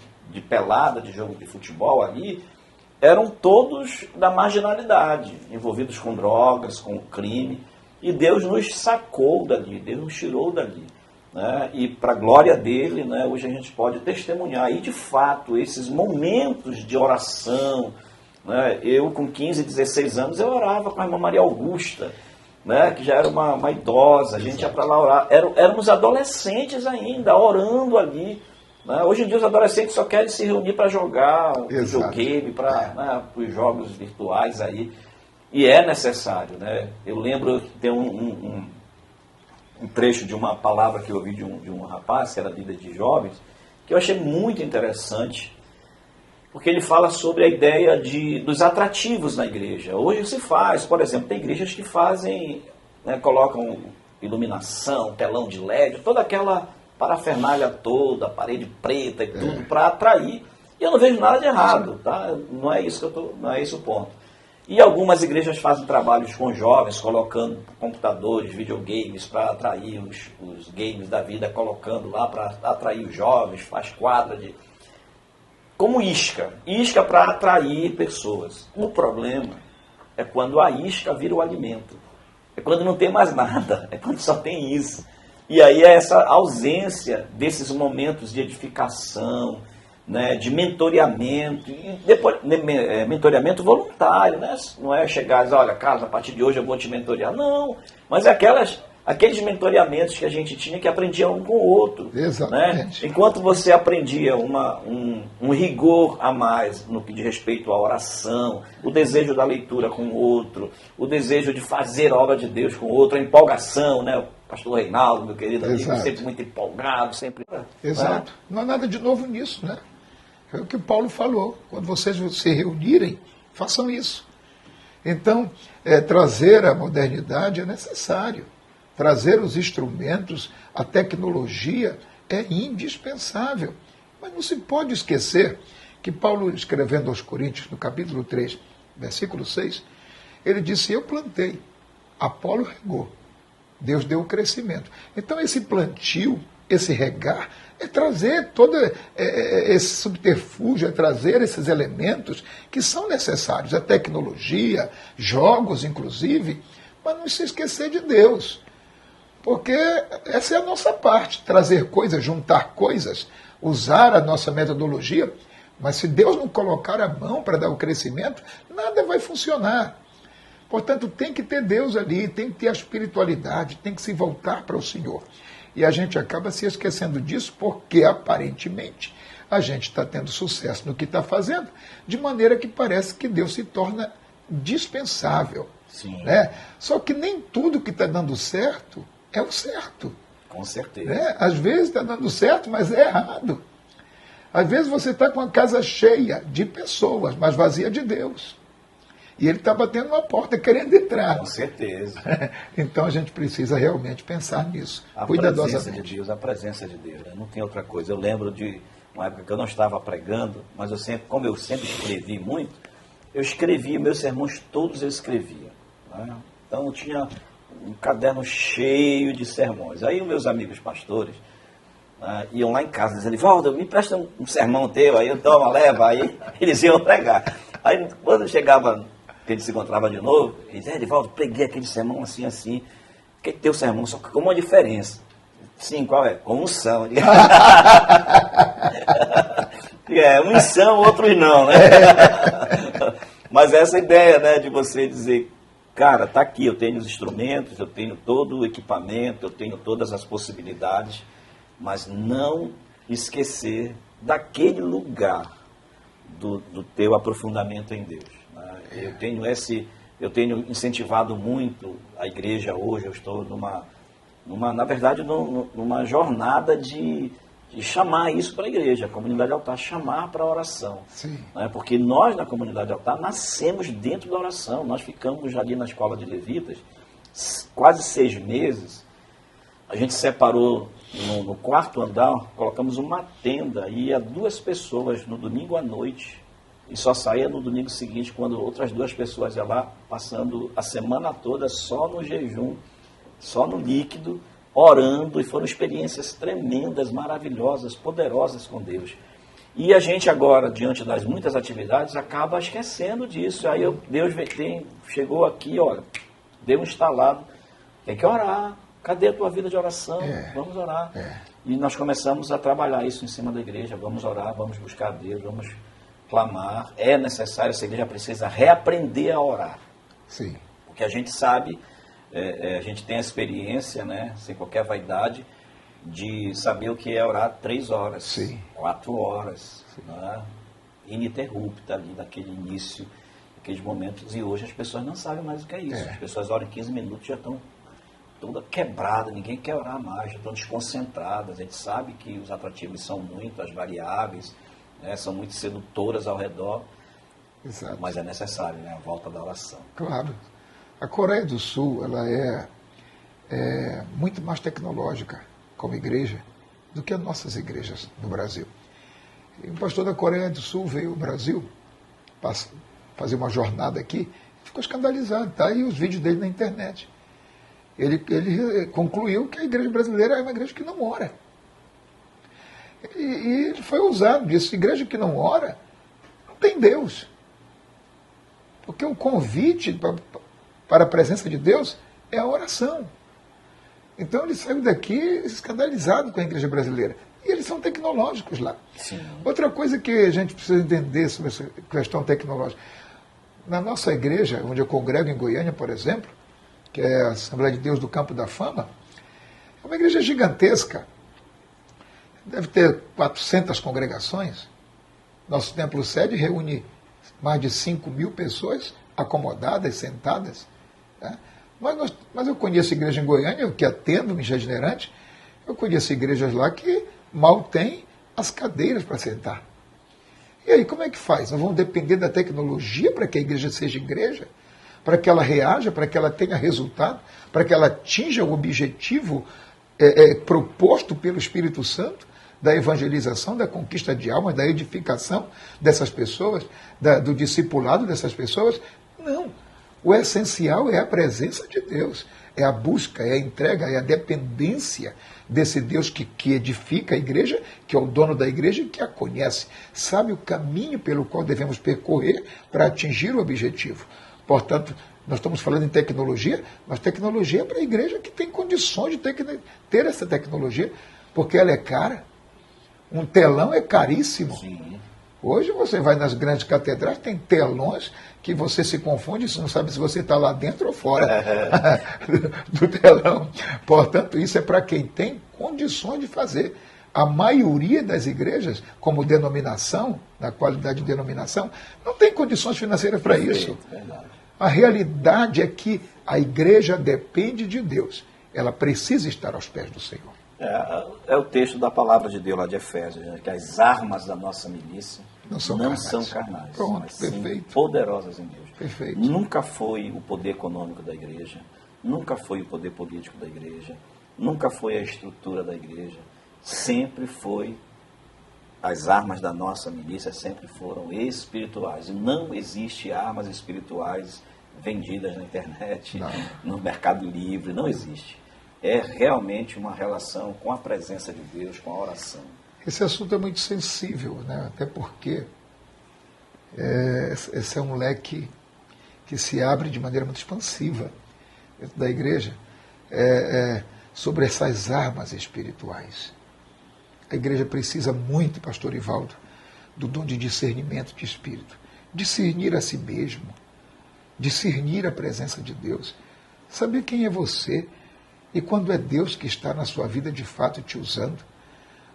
S1: pelada, de jogo de futebol ali, eram todos da marginalidade, envolvidos com drogas, com crime. E Deus nos sacou dali, Deus nos tirou dali. Né? E para a glória dele, né, hoje a gente pode testemunhar. E de fato, esses momentos de oração, né, eu com 15, 16 anos, eu orava com a irmã Maria Augusta, né, que já era uma idosa, a gente ia para lá orar. Éramos adolescentes ainda, orando ali. Né? Hoje em dia os adolescentes só querem se reunir para jogar videogame, para os jogos virtuais aí. E é necessário, né? Eu lembro, tem um trecho de uma palavra que eu ouvi de um rapaz, que era líder de jovens, que eu achei muito interessante, porque ele fala sobre a ideia dos atrativos na igreja. Hoje se faz, por exemplo, tem igrejas que fazem, né, colocam iluminação, telão de LED, toda aquela parafernália toda, parede preta e tudo, para atrair. E eu não vejo nada de errado, tá? Não é esse o ponto. E algumas igrejas fazem trabalhos com jovens, colocando computadores, videogames para atrair os games da vida, colocando lá para atrair os jovens, faz quadra como isca para atrair pessoas. O problema é quando a isca vira o alimento, é quando não tem mais nada, é quando só tem isso. E aí é essa ausência desses momentos de edificação, né, de mentoreamento, e depois mentoreamento voluntário, né? Não é chegar e dizer: olha, Carlos, a partir de hoje eu vou te mentorear. Não, mas é aqueles mentoreamentos que a gente tinha que aprendia um com o outro.
S2: Exatamente.
S1: Né? Enquanto você aprendia um rigor a mais no que diz respeito à oração, o desejo da leitura com o outro, o desejo de fazer a obra de Deus com o outro, a empolgação, né? O pastor Reinaldo, meu querido amigo, sempre muito empolgado, sempre...
S2: Exato. Não há nada de novo nisso, né? É o que o Paulo falou. Quando vocês se reunirem, façam isso. Então, trazer a modernidade é necessário. Trazer os instrumentos, a tecnologia é indispensável. Mas não se pode esquecer que Paulo, escrevendo aos Coríntios, no capítulo 3, versículo 6, ele disse: eu plantei, Apolo regou, Deus deu o crescimento. Então esse plantio, esse regar, é trazer todo esse subterfúgio, é trazer esses elementos que são necessários, a tecnologia, jogos inclusive, mas não se esquecer de Deus. Porque essa é a nossa parte, trazer coisas, juntar coisas, usar a nossa metodologia, mas se Deus não colocar a mão para dar o crescimento, nada vai funcionar. Portanto, tem que ter Deus ali, tem que ter a espiritualidade, tem que se voltar para o Senhor. E a gente acaba se esquecendo disso porque, aparentemente, a gente está tendo sucesso no que está fazendo, de maneira que parece que Deus se torna dispensável.
S1: Sim.
S2: Né? Só que nem tudo que está dando certo é o certo.
S1: Com certeza.
S2: Né? Às vezes está dando certo, mas é errado. Às vezes você está com a casa cheia de pessoas, mas vazia de Deus. E ele está batendo uma porta querendo entrar.
S1: Com certeza.
S2: Então a gente precisa realmente pensar nisso.
S1: A
S2: Cuidadosamente.
S1: presença de Deus, a presença de Deus. Né? Não tem outra coisa. Eu lembro de uma época que eu não estava pregando, mas como eu sempre escrevi muito, eu escrevia, meus sermões todos eu escrevia. Né? Então eu tinha um caderno cheio de sermões. Aí os meus amigos pastores iam lá em casa, diziam: Edivaldo, me presta um sermão teu, aí eu toma, leva, aí eles iam pregar. Aí quando chegava, que eles se encontravam de novo, eles diziam: Edivaldo, preguei aquele sermão assim, assim, que teu sermão, só que com uma diferença. Sim, qual é? Com unção. Uns são, outros não, né? Mas essa ideia, né, de você dizer: cara, tá aqui, eu tenho os instrumentos, eu tenho todo o equipamento, eu tenho todas as possibilidades, mas não esquecer daquele lugar do teu aprofundamento em Deus. Né? Eu tenho incentivado muito a igreja hoje, eu estou na verdade, numa jornada de chamar isso para a igreja, a comunidade altar, chamar para a oração. Né? Porque nós, na comunidade altar, nascemos dentro da oração. Nós ficamos ali na escola de levitas quase 6 meses. A gente separou no quarto andar, colocamos uma tenda e ia 2 pessoas no domingo à noite e só saía no domingo seguinte, quando outras 2 pessoas iam lá, passando a semana toda só no jejum, só no líquido, orando, e foram experiências tremendas, maravilhosas, poderosas com Deus. E a gente agora, diante das muitas atividades, acaba esquecendo disso. Aí Deus chegou aqui, olha, deu um instalado, tem que orar. Cadê a tua vida de oração? Vamos orar. E nós começamos a trabalhar isso em cima da igreja. Vamos orar, vamos buscar a Deus, vamos clamar. É necessário, essa igreja precisa reaprender a orar.
S2: Sim.
S1: Porque a gente sabe, a gente tem a experiência, né, sem qualquer vaidade, de saber o que é orar 3 horas,
S2: Sim.
S1: 4 horas, né, ininterrupta ali naquele início, naqueles momentos. E hoje as pessoas não sabem mais o que é isso. As pessoas oram 15 minutos e já estão toda quebrada, ninguém quer orar mais, já estão desconcentradas. A gente sabe que os atrativos são muito, as variáveis, né, são muito sedutoras ao redor.
S2: Exato.
S1: Mas é necessário, né, a volta da oração.
S2: Claro. A Coreia do Sul, ela é muito mais tecnológica como igreja do que as nossas igrejas no Brasil. E um pastor da Coreia do Sul veio ao Brasil fazer uma jornada aqui, ficou escandalizado, tá aí os vídeos dele na internet. Ele concluiu que a igreja brasileira é uma igreja que não ora. E ele foi ousado, disse: igreja que não ora, não tem Deus. Porque o convite para a presença de Deus é a oração. Então ele saiu daqui escandalizado com a igreja brasileira. E eles são tecnológicos lá.
S1: Sim.
S2: Outra coisa que a gente precisa entender sobre essa questão tecnológica. Na nossa igreja, onde eu congrego em Goiânia, por exemplo, que é a Assembleia de Deus do Campo da Fama, é uma igreja gigantesca. Deve ter 400 congregações. Nosso templo sede reúne mais de 5.000 pessoas acomodadas, sentadas. Né? Mas eu conheço igreja em Goiânia, eu que atendo em Itinerante, eu conheço igrejas lá que mal tem as cadeiras para sentar. E aí, como é que faz? Nós vamos depender da tecnologia para que a igreja seja igreja? Para que ela reaja, para que ela tenha resultado, para que ela atinja o objetivo proposto pelo Espírito Santo, da evangelização, da conquista de almas, da edificação dessas pessoas, do discipulado dessas pessoas? Não. O essencial é a presença de Deus, é a busca, é a entrega, é a dependência desse Deus que edifica a igreja, que é o dono da igreja e que a conhece, sabe o caminho pelo qual devemos percorrer para atingir o objetivo. Portanto, nós estamos falando em tecnologia, mas tecnologia é para a igreja que tem condições de ter essa tecnologia, porque ela é cara. Um telão é caríssimo.
S1: Sim.
S2: Hoje você vai nas grandes catedrais, tem telões que você se confunde, você não sabe se você está lá dentro ou fora do telão. Portanto, isso é para quem tem condições de fazer. A maioria das igrejas, como denominação, na qualidade de denominação, não tem condições financeiras para isso.
S1: Verdade.
S2: A realidade é que a igreja depende de Deus. Ela precisa estar aos pés do Senhor.
S1: É o texto da palavra de Deus lá de Efésios, né? Que as armas da nossa milícia
S2: não são carnais. Pronto,
S1: mas
S2: perfeito.
S1: Sim poderosas em Deus.
S2: Perfeito.
S1: Nunca foi o poder econômico da igreja, nunca foi o poder político da igreja, nunca foi a estrutura da igreja, sempre foi, as armas da nossa milícia sempre foram espirituais. E não existe armas espirituais vendidas na internet, no Mercado Livre, não existe. É realmente uma relação com a presença de Deus, com a oração.
S2: Esse assunto é muito sensível, né? Até porque esse é um leque que se abre de maneira muito expansiva dentro da igreja sobre essas armas espirituais. A igreja precisa muito, pastor Ivaldo, do dom de discernimento de espírito, discernir a si mesmo, discernir a presença de Deus, saber quem é você. E quando é Deus que está na sua vida de fato te usando,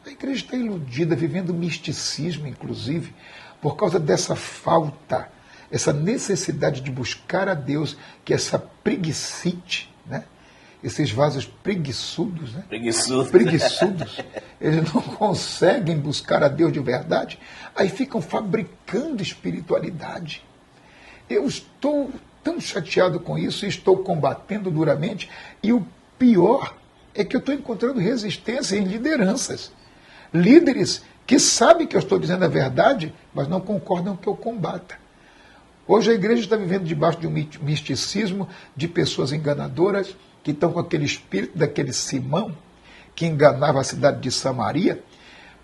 S2: a igreja está iludida, vivendo misticismo, inclusive, por causa dessa falta, essa necessidade de buscar a Deus, que é essa preguicite, né? Esses vasos preguiçudos, né? Preguiçudos, eles não conseguem buscar a Deus de verdade, aí ficam fabricando espiritualidade. Eu estou tão chateado com isso, estou combatendo duramente, e o pior é que eu estou encontrando resistência em lideranças. Líderes que sabem que eu estou dizendo a verdade, mas não concordam que eu combata. Hoje a igreja está vivendo debaixo de um misticismo de pessoas enganadoras, que estão com aquele espírito daquele Simão, que enganava a cidade de Samaria,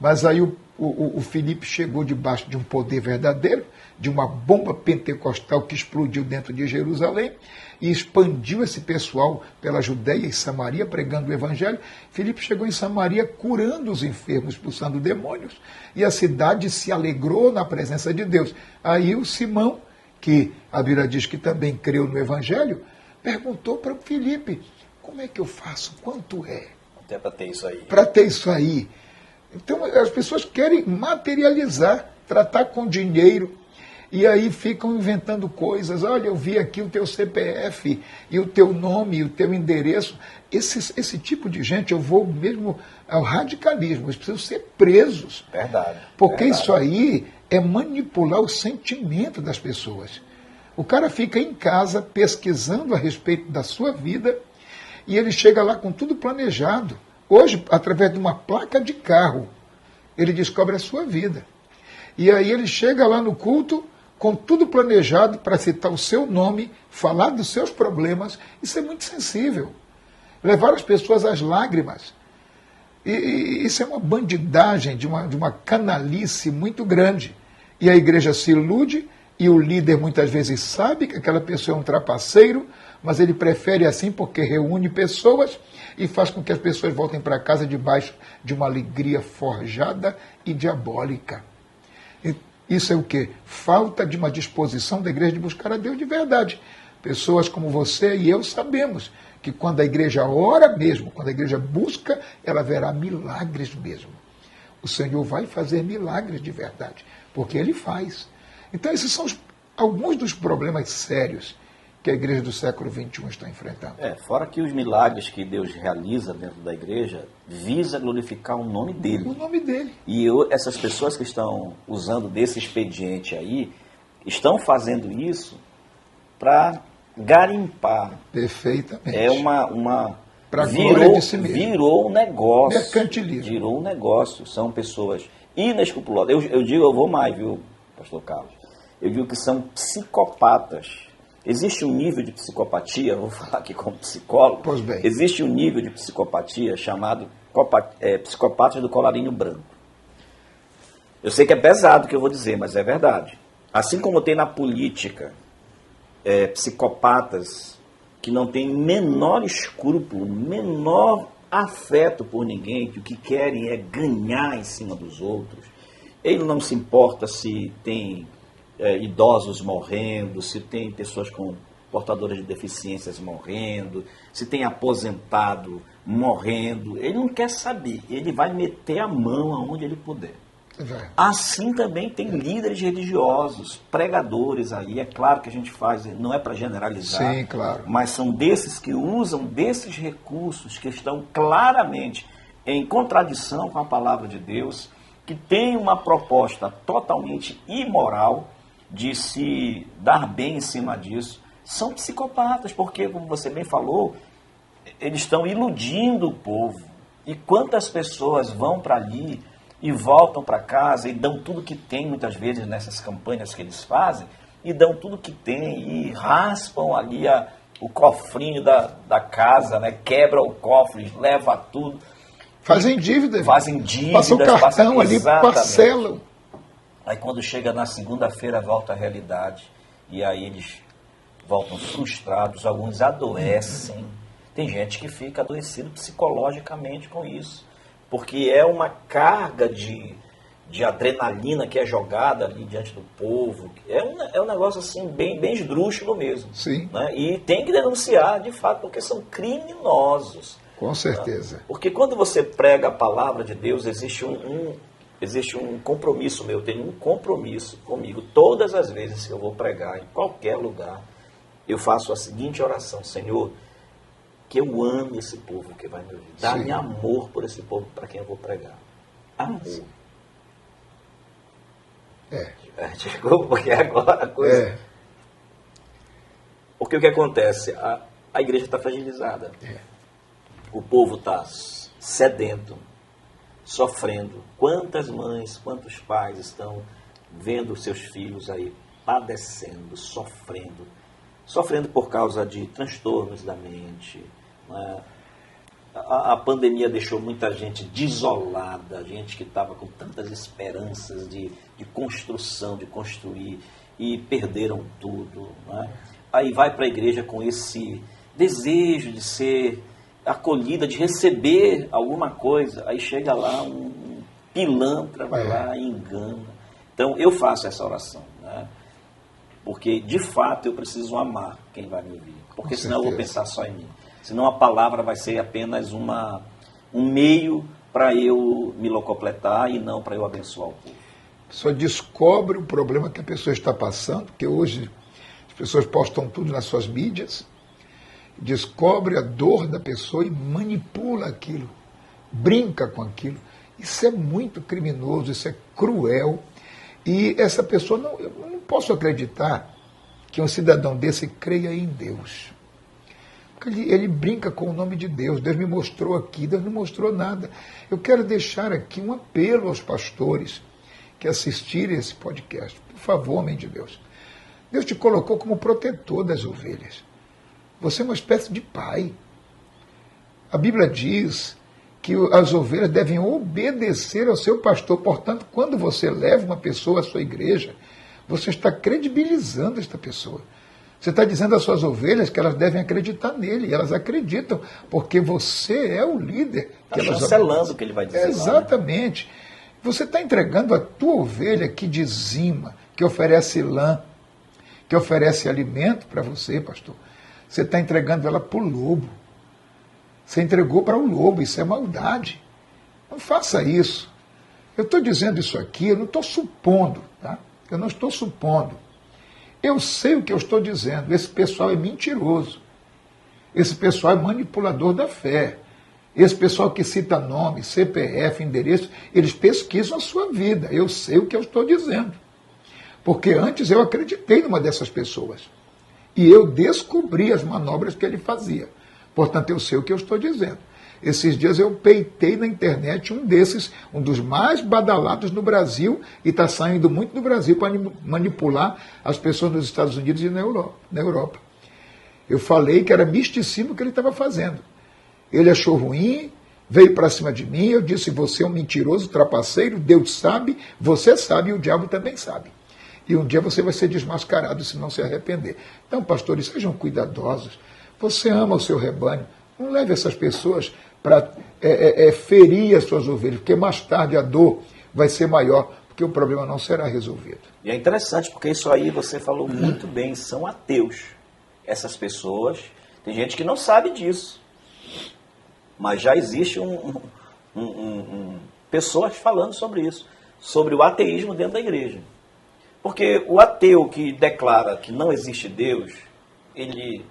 S2: mas aí o Filipe chegou debaixo de um poder verdadeiro, de uma bomba pentecostal que explodiu dentro de Jerusalém e expandiu esse pessoal pela Judéia e Samaria, pregando o evangelho. Filipe chegou em Samaria curando os enfermos, expulsando demônios, e a cidade se alegrou na presença de Deus. Aí o Simão, que a Bíblia diz que também creu no evangelho, perguntou para o Filipe: como é que eu faço? Quanto é?
S1: Até para ter isso aí.
S2: Para ter isso aí. Então as pessoas querem materializar, tratar com dinheiro, e aí ficam inventando coisas. Olha, eu vi aqui o teu CPF, e o teu nome, e o teu endereço. Esse tipo de gente, eu vou mesmo ao radicalismo, eles precisam ser presos.
S1: Verdade.
S2: Porque
S1: verdade.
S2: Isso aí é manipular o sentimento das pessoas. O cara fica em casa pesquisando a respeito da sua vida, e ele chega lá com tudo planejado. Hoje, através de uma placa de carro, ele descobre a sua vida. E aí ele chega lá no culto com tudo planejado para citar o seu nome, falar dos seus problemas. Isso é muito sensível. Levar as pessoas às lágrimas. E isso é uma bandidagem, de uma canalice muito grande. E a igreja se ilude, e o líder muitas vezes sabe que aquela pessoa é um trapaceiro, mas ele prefere assim porque reúne pessoas e faz com que as pessoas voltem para casa debaixo de uma alegria forjada e diabólica. Isso é o quê? Falta de uma disposição da igreja de buscar a Deus de verdade. Pessoas como você e eu sabemos que quando a igreja ora mesmo, quando a igreja busca, ela verá milagres mesmo. O Senhor vai fazer milagres de verdade, porque Ele faz. Então esses são alguns dos problemas sérios que a igreja do século XXI está enfrentando.
S1: Fora que os milagres que Deus realiza dentro da igreja visa glorificar o nome dele.
S2: O nome dele.
S1: E essas pessoas que estão usando desse expediente aí, estão fazendo isso para garimpar.
S2: Perfeitamente. Pra glória de si mesmo.
S1: Virou um negócio.
S2: Mercantilismo.
S1: Virou um negócio. São pessoas inescrupulosas. Eu vou mais, viu, pastor Carlos? Eu digo que são psicopatas. Existe um nível de psicopatia, eu vou falar aqui como psicólogo.
S2: Pois bem.
S1: Existe um nível de psicopatia chamado psicopatas do colarinho branco. Eu sei que é pesado o que eu vou dizer, mas é verdade. Assim como tem na política psicopatas que não têm menor escrúpulo, menor afeto por ninguém, que o que querem é ganhar em cima dos outros. Ele não se importa se tem idosos morrendo, se tem pessoas com portadoras de deficiências morrendo, se tem aposentado morrendo. Ele não quer saber, ele vai meter a mão aonde ele puder. Assim também tem líderes religiosos, pregadores aí, é claro que a gente faz, não é para generalizar,
S2: sim, claro,
S1: mas são desses que usam desses recursos que estão claramente em contradição com a palavra de Deus, que tem uma proposta totalmente imoral de se dar bem em cima disso. São psicopatas, porque, como você bem falou, eles estão iludindo o povo. E quantas pessoas vão para ali e voltam para casa e dão tudo que tem, muitas vezes, nessas campanhas que eles fazem, e dão tudo que tem e raspam ali o cofrinho da casa, né? Quebra o cofre, leva tudo.
S2: Fazem dívida.
S1: Fazem dívidas.
S2: Passam o cartão ali, parcelam.
S1: Aí quando chega na segunda-feira, volta a realidade. E aí eles voltam frustrados, alguns adoecem. Tem gente que fica adoecido psicologicamente com isso. Porque é uma carga de adrenalina que é jogada ali diante do povo. É um negócio assim, bem esdrúxulo mesmo.
S2: Sim.
S1: Né? E tem que denunciar, de fato, porque são criminosos.
S2: Com certeza.
S1: Né? Porque quando você prega a palavra de Deus, existe um compromisso meu. Eu tenho um compromisso comigo. Todas as vezes que eu vou pregar, em qualquer lugar, eu faço a seguinte oração: Senhor, que eu ame esse povo que vai me ouvir. Dá-me amor por esse povo para quem eu vou pregar. Amor. Desculpa, porque agora a coisa... Porque o que acontece? A igreja está fragilizada. O povo está sedento, sofrendo. Quantas mães, quantos pais estão vendo seus filhos aí padecendo, sofrendo por causa de transtornos da mente. A pandemia deixou muita gente desolada, gente que estava com tantas esperanças de construção, de construir, e perderam tudo. Né? Aí vai para a igreja com esse desejo de ser acolhida, de receber alguma coisa, aí chega lá um pilantra, vai lá e engana. Então eu faço essa oração, né? Porque de fato eu preciso amar quem vai me ouvir, porque senão eu vou pensar só em mim. Senão a palavra vai ser apenas um meio para eu me locupletar e não para eu abençoar o povo.
S2: Só descobre o problema que a pessoa está passando, porque hoje as pessoas postam tudo nas suas mídias, descobre a dor da pessoa e manipula aquilo, brinca com aquilo. Isso é muito criminoso, isso é cruel. E essa pessoa, eu não posso acreditar que um cidadão desse creia em Deus. Ele brinca com o nome de Deus. Deus me mostrou aqui, Deus não mostrou nada. Eu quero deixar aqui um apelo aos pastores que assistirem esse podcast. Por favor, homem de Deus. Deus te colocou como protetor das ovelhas. Você é uma espécie de pai. A Bíblia diz que as ovelhas devem obedecer ao seu pastor. Portanto, quando você leva uma pessoa à sua igreja, você está credibilizando esta pessoa. Você está dizendo às suas ovelhas que elas devem acreditar nele. E elas acreditam, porque você é o líder.
S1: Está chancelando o que ele vai dizer.
S2: Exatamente. Lá, né? Você está entregando a tua ovelha que dizima, que oferece lã, que oferece alimento para você, pastor, você está entregando ela para o lobo. Você entregou para o lobo, isso é maldade. Não faça isso. Eu estou dizendo isso aqui, eu não estou supondo, tá? Eu não estou supondo. Eu sei o que eu estou dizendo. Esse pessoal é mentiroso. Esse pessoal é manipulador da fé. Esse pessoal que cita nome, CPF, endereço, eles pesquisam a sua vida. Eu sei o que eu estou dizendo. Porque antes eu acreditei numa dessas pessoas. E eu descobri as manobras que ele fazia. Portanto, eu sei o que eu estou dizendo. Esses dias eu peitei na internet um desses, um dos mais badalados no Brasil, e está saindo muito no Brasil para manipular as pessoas nos Estados Unidos e na Europa. Eu falei que era misticismo que ele estava fazendo. Ele achou ruim, veio para cima de mim, eu disse, você é um mentiroso, trapaceiro, Deus sabe, você sabe e o diabo também sabe. E um dia você vai ser desmascarado se não se arrepender. Então, pastores, sejam cuidadosos. Você ama o seu rebanho. Não leve essas pessoas para ferir as suas ovelhas, porque mais tarde a dor vai ser maior, porque o problema não será resolvido.
S1: E é interessante, porque isso aí você falou muito bem, são ateus. Essas pessoas, tem gente que não sabe disso, mas já existe pessoas falando sobre isso, sobre o ateísmo dentro da igreja. Porque o ateu que declara que não existe Deus, ele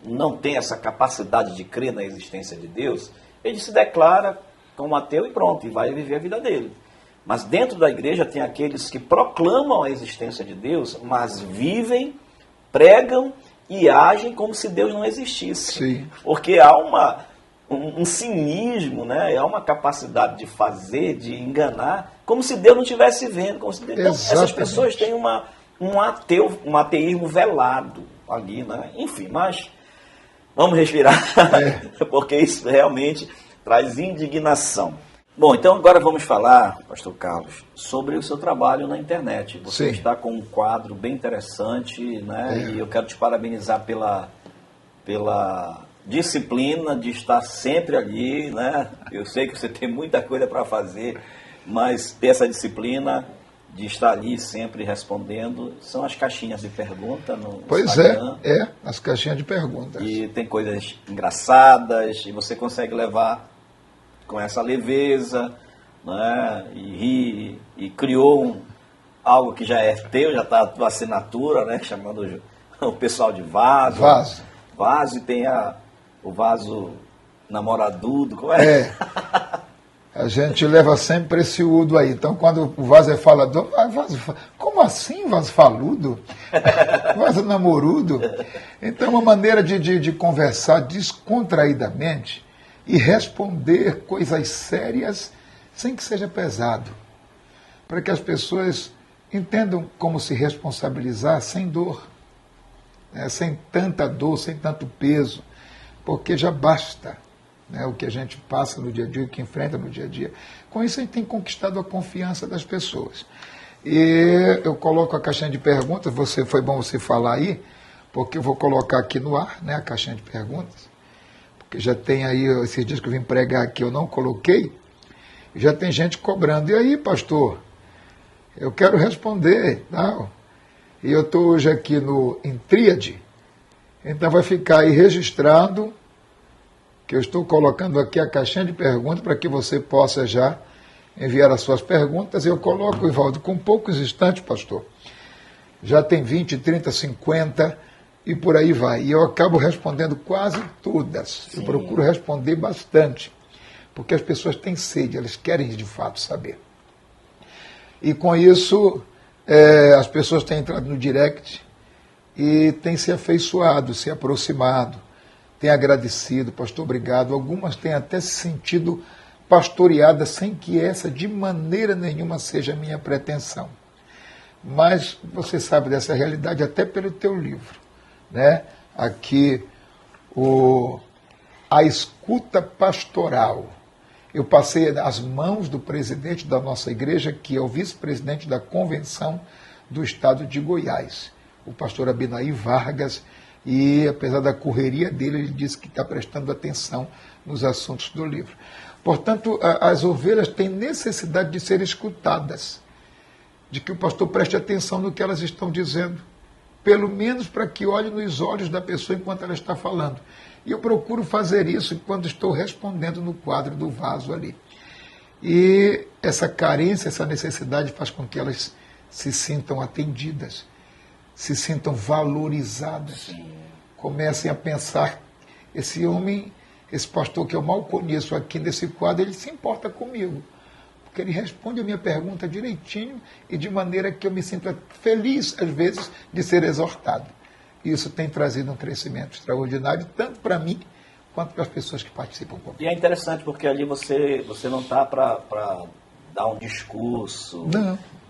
S1: não tem essa capacidade de crer na existência de Deus, ele se declara como ateu e pronto, e vai viver a vida dele. Mas dentro da igreja tem aqueles que proclamam a existência de Deus, mas vivem, pregam e agem como se Deus não existisse.
S2: Sim.
S1: Porque há um cinismo, né? Há uma capacidade de fazer, de enganar, como se Deus não estivesse vendo. Como se Deus... Então, essas pessoas têm um ateísmo velado ali, né? Enfim, mas vamos respirar, porque isso realmente traz indignação. Bom, então agora vamos falar, pastor Carlos, sobre o seu trabalho na internet. Você
S2: Sim.
S1: está com um quadro bem interessante, né? E eu quero te parabenizar pela disciplina de estar sempre ali, né? Eu sei que você tem muita coisa para fazer, mas ter essa disciplina de estar ali sempre respondendo. São as caixinhas de pergunta no Instagram.
S2: As caixinhas de perguntas.
S1: E tem coisas engraçadas, e você consegue levar com essa leveza, né? E rir, e criou algo que já é teu, já está a tua assinatura, né? Chamando o pessoal de vaso. Vaso, e tem o vaso namoradudo, como é?
S2: A gente leva sempre esse udo aí. Então, quando o vaso é falador, como assim vaso faludo? Vaso namorudo? Então, é uma maneira de conversar descontraídamente e responder coisas sérias sem que seja pesado. Para que as pessoas entendam como se responsabilizar sem dor, né? Sem tanta dor, sem tanto peso, porque já basta. Né, o que a gente passa no dia a dia, o que enfrenta no dia a dia. Com isso, a gente tem conquistado a confiança das pessoas. E eu coloco a caixinha de perguntas, foi bom você falar aí, porque eu vou colocar aqui no ar, né, a caixinha de perguntas, porque já tem aí, esses dias que eu vim pregar aqui, eu não coloquei, já tem gente cobrando. E aí, pastor, eu quero responder, tal. E eu estou hoje aqui em Tríade, então vai ficar aí registrado que eu estou colocando aqui a caixinha de perguntas para que você possa já enviar as suas perguntas. Eu coloco, Ivaldo, com poucos instantes, pastor. Já tem 20, 30, 50 e por aí vai. E eu acabo respondendo quase todas. Sim. Eu procuro responder bastante, porque as pessoas têm sede, elas querem de fato saber. E com isso, as pessoas têm entrado no direct e têm se afeiçoado, se aproximado, têm agradecido, pastor, obrigado. Algumas têm até se sentido pastoreadas sem que essa de maneira nenhuma seja a minha pretensão. Mas você sabe dessa realidade até pelo teu livro, né? Aqui, a escuta pastoral. Eu passei às mãos do presidente da nossa igreja, que é o vice-presidente da Convenção do Estado de Goiás, o pastor Abinaí Vargas. E, apesar da correria dele, ele disse que está prestando atenção nos assuntos do livro. Portanto, as ovelhas têm necessidade de ser escutadas, de que o pastor preste atenção no que elas estão dizendo, pelo menos para que olhe nos olhos da pessoa enquanto ela está falando. E eu procuro fazer isso quando estou respondendo no quadro do vaso ali. E essa carência, essa necessidade faz com que elas se sintam atendidas, se sintam valorizadas. Comecem a pensar, esse homem, esse pastor que eu mal conheço aqui nesse quadro, ele se importa comigo. Porque ele responde a minha pergunta direitinho e de maneira que eu me sinto feliz, às vezes, de ser exortado. E isso tem trazido um crescimento extraordinário, tanto para mim, quanto para as pessoas que participam comigo.
S1: E é interessante porque ali você não está para dar um discurso,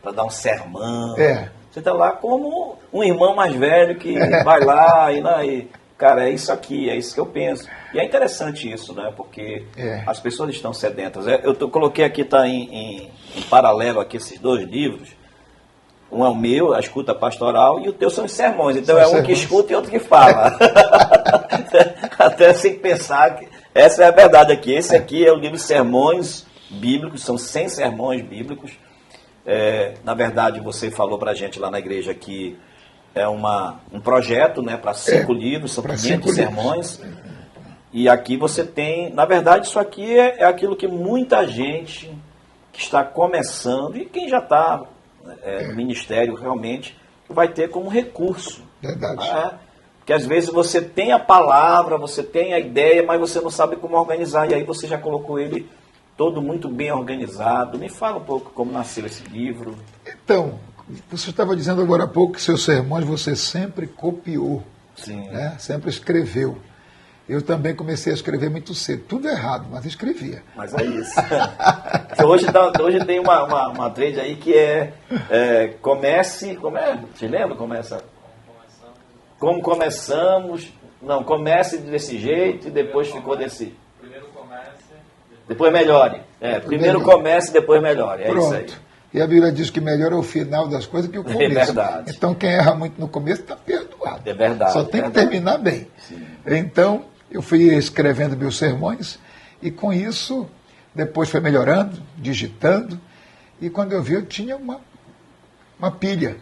S1: para dar um sermão. Você está lá como um irmão mais velho que vai lá e cara, é isso aqui, é isso que eu penso. E é interessante isso, né? Porque as pessoas estão sedentas. Coloquei aqui, está em paralelo aqui esses dois livros. Um é o meu, a escuta pastoral, e o teu são os sermões. Então são sermões. Que escuta e outro que fala. Até sem pensar que essa é a verdade aqui. Esse aqui é o livro Sermões Bíblicos, são 100 sermões bíblicos. Na verdade, você falou para a gente lá na igreja que é um projeto, né, para 5 livros, são 500 sermões. E aqui você tem, na verdade, isso aqui é aquilo que muita gente que está começando, e quem já está no ministério realmente, vai ter como recurso.
S2: Verdade.
S1: Porque às vezes você tem a palavra, você tem a ideia, mas você não sabe como organizar, e aí você já colocou ele todo muito bem organizado. Me fala um pouco como nasceu esse livro.
S2: Então, você estava dizendo agora há pouco que seus sermões você sempre copiou.
S1: Sim.
S2: Né? Sempre escreveu. Eu também comecei a escrever muito cedo. Tudo errado, mas escrevia.
S1: Mas é isso. Hoje tem uma trade aí que comece... Como é? Te lembra? Como começamos... Não, comece desse jeito e depois ficou desse...
S3: Primeiro comece...
S1: Depois melhore. Primeiro comece e depois melhore. É isso aí.
S2: E a Bíblia diz que melhor é o final das coisas que o começo.
S1: É verdade.
S2: Então quem erra muito no começo está perdoado.
S1: É verdade.
S2: Só tem que terminar bem.
S1: Sim.
S2: Então, eu fui escrevendo meus sermões e com isso, depois foi melhorando, digitando. E quando eu vi, eu tinha uma pilha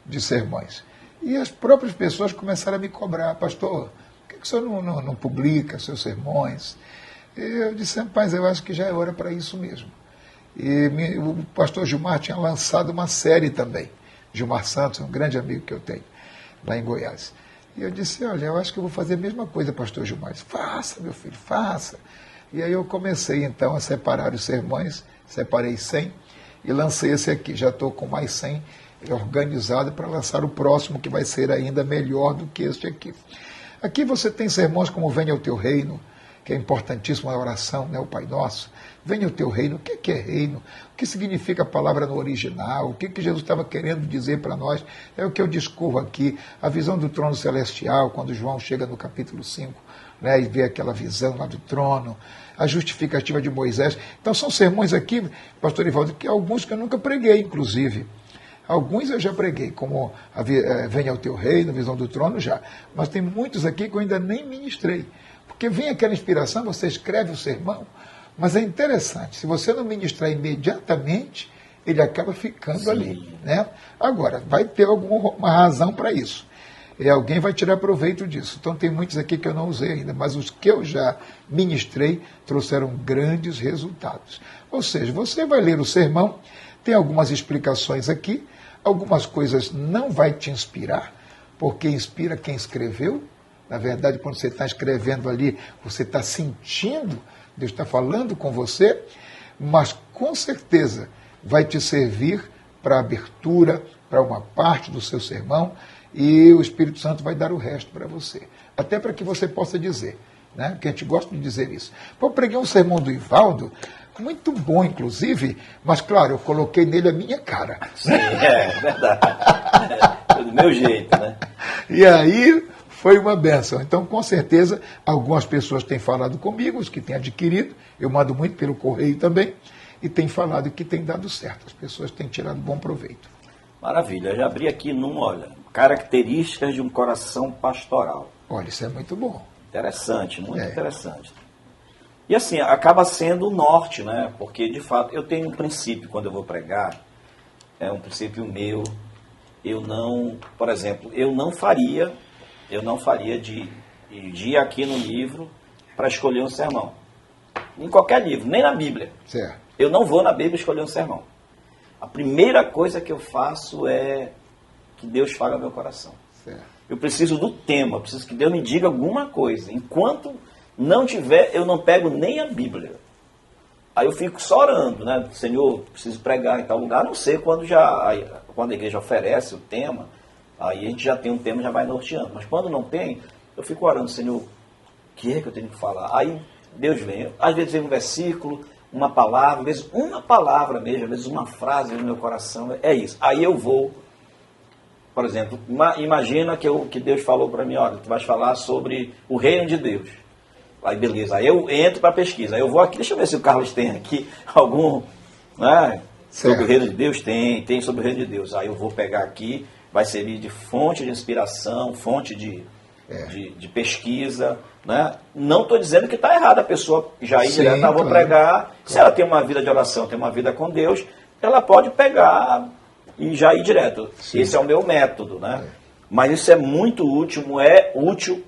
S2: de sermões. E as próprias pessoas começaram a me cobrar: pastor, por que o senhor não publica seus sermões? E eu disse: rapaz, eu acho que já é hora para isso mesmo. E o pastor Gilmar tinha lançado uma série também. Gilmar Santos, um grande amigo que eu tenho, lá em Goiás. E eu disse: olha, eu acho que eu vou fazer a mesma coisa, pastor Gilmar. Disse: faça, meu filho, faça. E aí eu comecei então a separar os sermões, separei 100 e lancei esse aqui. Já estou com mais 100 organizado para lançar o próximo, que vai ser ainda melhor do que este aqui. Aqui você tem sermões como Venha o Teu Reino, que é importantíssimo a oração, né, o Pai Nosso. Venha o Teu Reino. O que é reino? O que significa a palavra no original? O que Jesus estava querendo dizer para nós? É o que eu discorro aqui. A visão do trono celestial, quando João chega no capítulo 5, né, e vê aquela visão lá do trono. A justificativa de Moisés. Então são sermões aqui, pastor Ivaldo, que alguns que eu nunca preguei, inclusive. Alguns eu já preguei, como Venha o Teu Reino, Visão do Trono, já. Mas tem muitos aqui que eu ainda nem ministrei. Porque vem aquela inspiração, você escreve o sermão, mas é interessante, se você não ministrar imediatamente, ele acaba ficando ali. Né? Agora, vai ter alguma razão para isso. E alguém vai tirar proveito disso. Então tem muitos aqui que eu não usei ainda, mas os que eu já ministrei trouxeram grandes resultados. Ou seja, você vai ler o sermão, tem algumas explicações aqui, algumas coisas não vai te inspirar, porque inspira quem escreveu. Na verdade, quando você está escrevendo ali, você está sentindo, Deus está falando com você, mas com certeza vai te servir para abertura, para uma parte do seu sermão, e o Espírito Santo vai dar o resto para você. Até para que você possa dizer, né? Porque a gente gosta de dizer isso. Eu preguei um sermão do Ivaldo, muito bom, inclusive, mas, claro, eu coloquei nele a minha cara.
S1: Sim, é verdade. Do meu jeito, né?
S2: E aí foi uma bênção. Então, com certeza, algumas pessoas têm falado comigo, os que têm adquirido, eu mando muito pelo correio também, e têm falado que tem dado certo. As pessoas têm tirado bom proveito.
S1: Maravilha. Eu já abri aqui olha, características de um coração pastoral.
S2: Olha, isso é muito bom.
S1: Interessante, muito interessante. E assim, acaba sendo o norte, né? Porque, de fato, eu tenho um princípio quando eu vou pregar, é um princípio meu, eu não, por exemplo, eu não faria de ir aqui no livro para escolher um sermão. Em qualquer livro, nem na Bíblia.
S2: Certo.
S1: Eu não vou na Bíblia escolher um sermão. A primeira coisa que eu faço é que Deus fale ao meu coração.
S2: Certo.
S1: Eu preciso do tema, eu preciso que Deus me diga alguma coisa. Enquanto não tiver, eu não pego nem a Bíblia. Aí eu fico só orando, né? Senhor, preciso pregar em tal lugar. A não ser quando a igreja oferece o tema, aí a gente já tem um tema, já vai norteando. Mas quando não tem, eu fico orando, Senhor, o que é que eu tenho que falar? Aí Deus vem. Às vezes vem um versículo, uma palavra, às vezes uma palavra mesmo, às vezes uma frase no meu coração. É isso. Aí eu vou, por exemplo, imagina que Deus falou para mim, olha, tu vais falar sobre o reino de Deus. Aí beleza, aí eu entro para pesquisa. Aí eu vou aqui, deixa eu ver se o Carlos tem aqui algum, né, sobre o reino de Deus. Tem sobre o reino de Deus. Aí eu vou pegar aqui, vai servir de fonte de inspiração, fonte de pesquisa, né? Não estou dizendo que está errado a pessoa já ir direto, vou pregar. Claro. Se ela tem uma vida de oração, tem uma vida com Deus, ela pode pegar e já ir direto. Sim. Esse é o meu método, né? Mas isso é muito útil,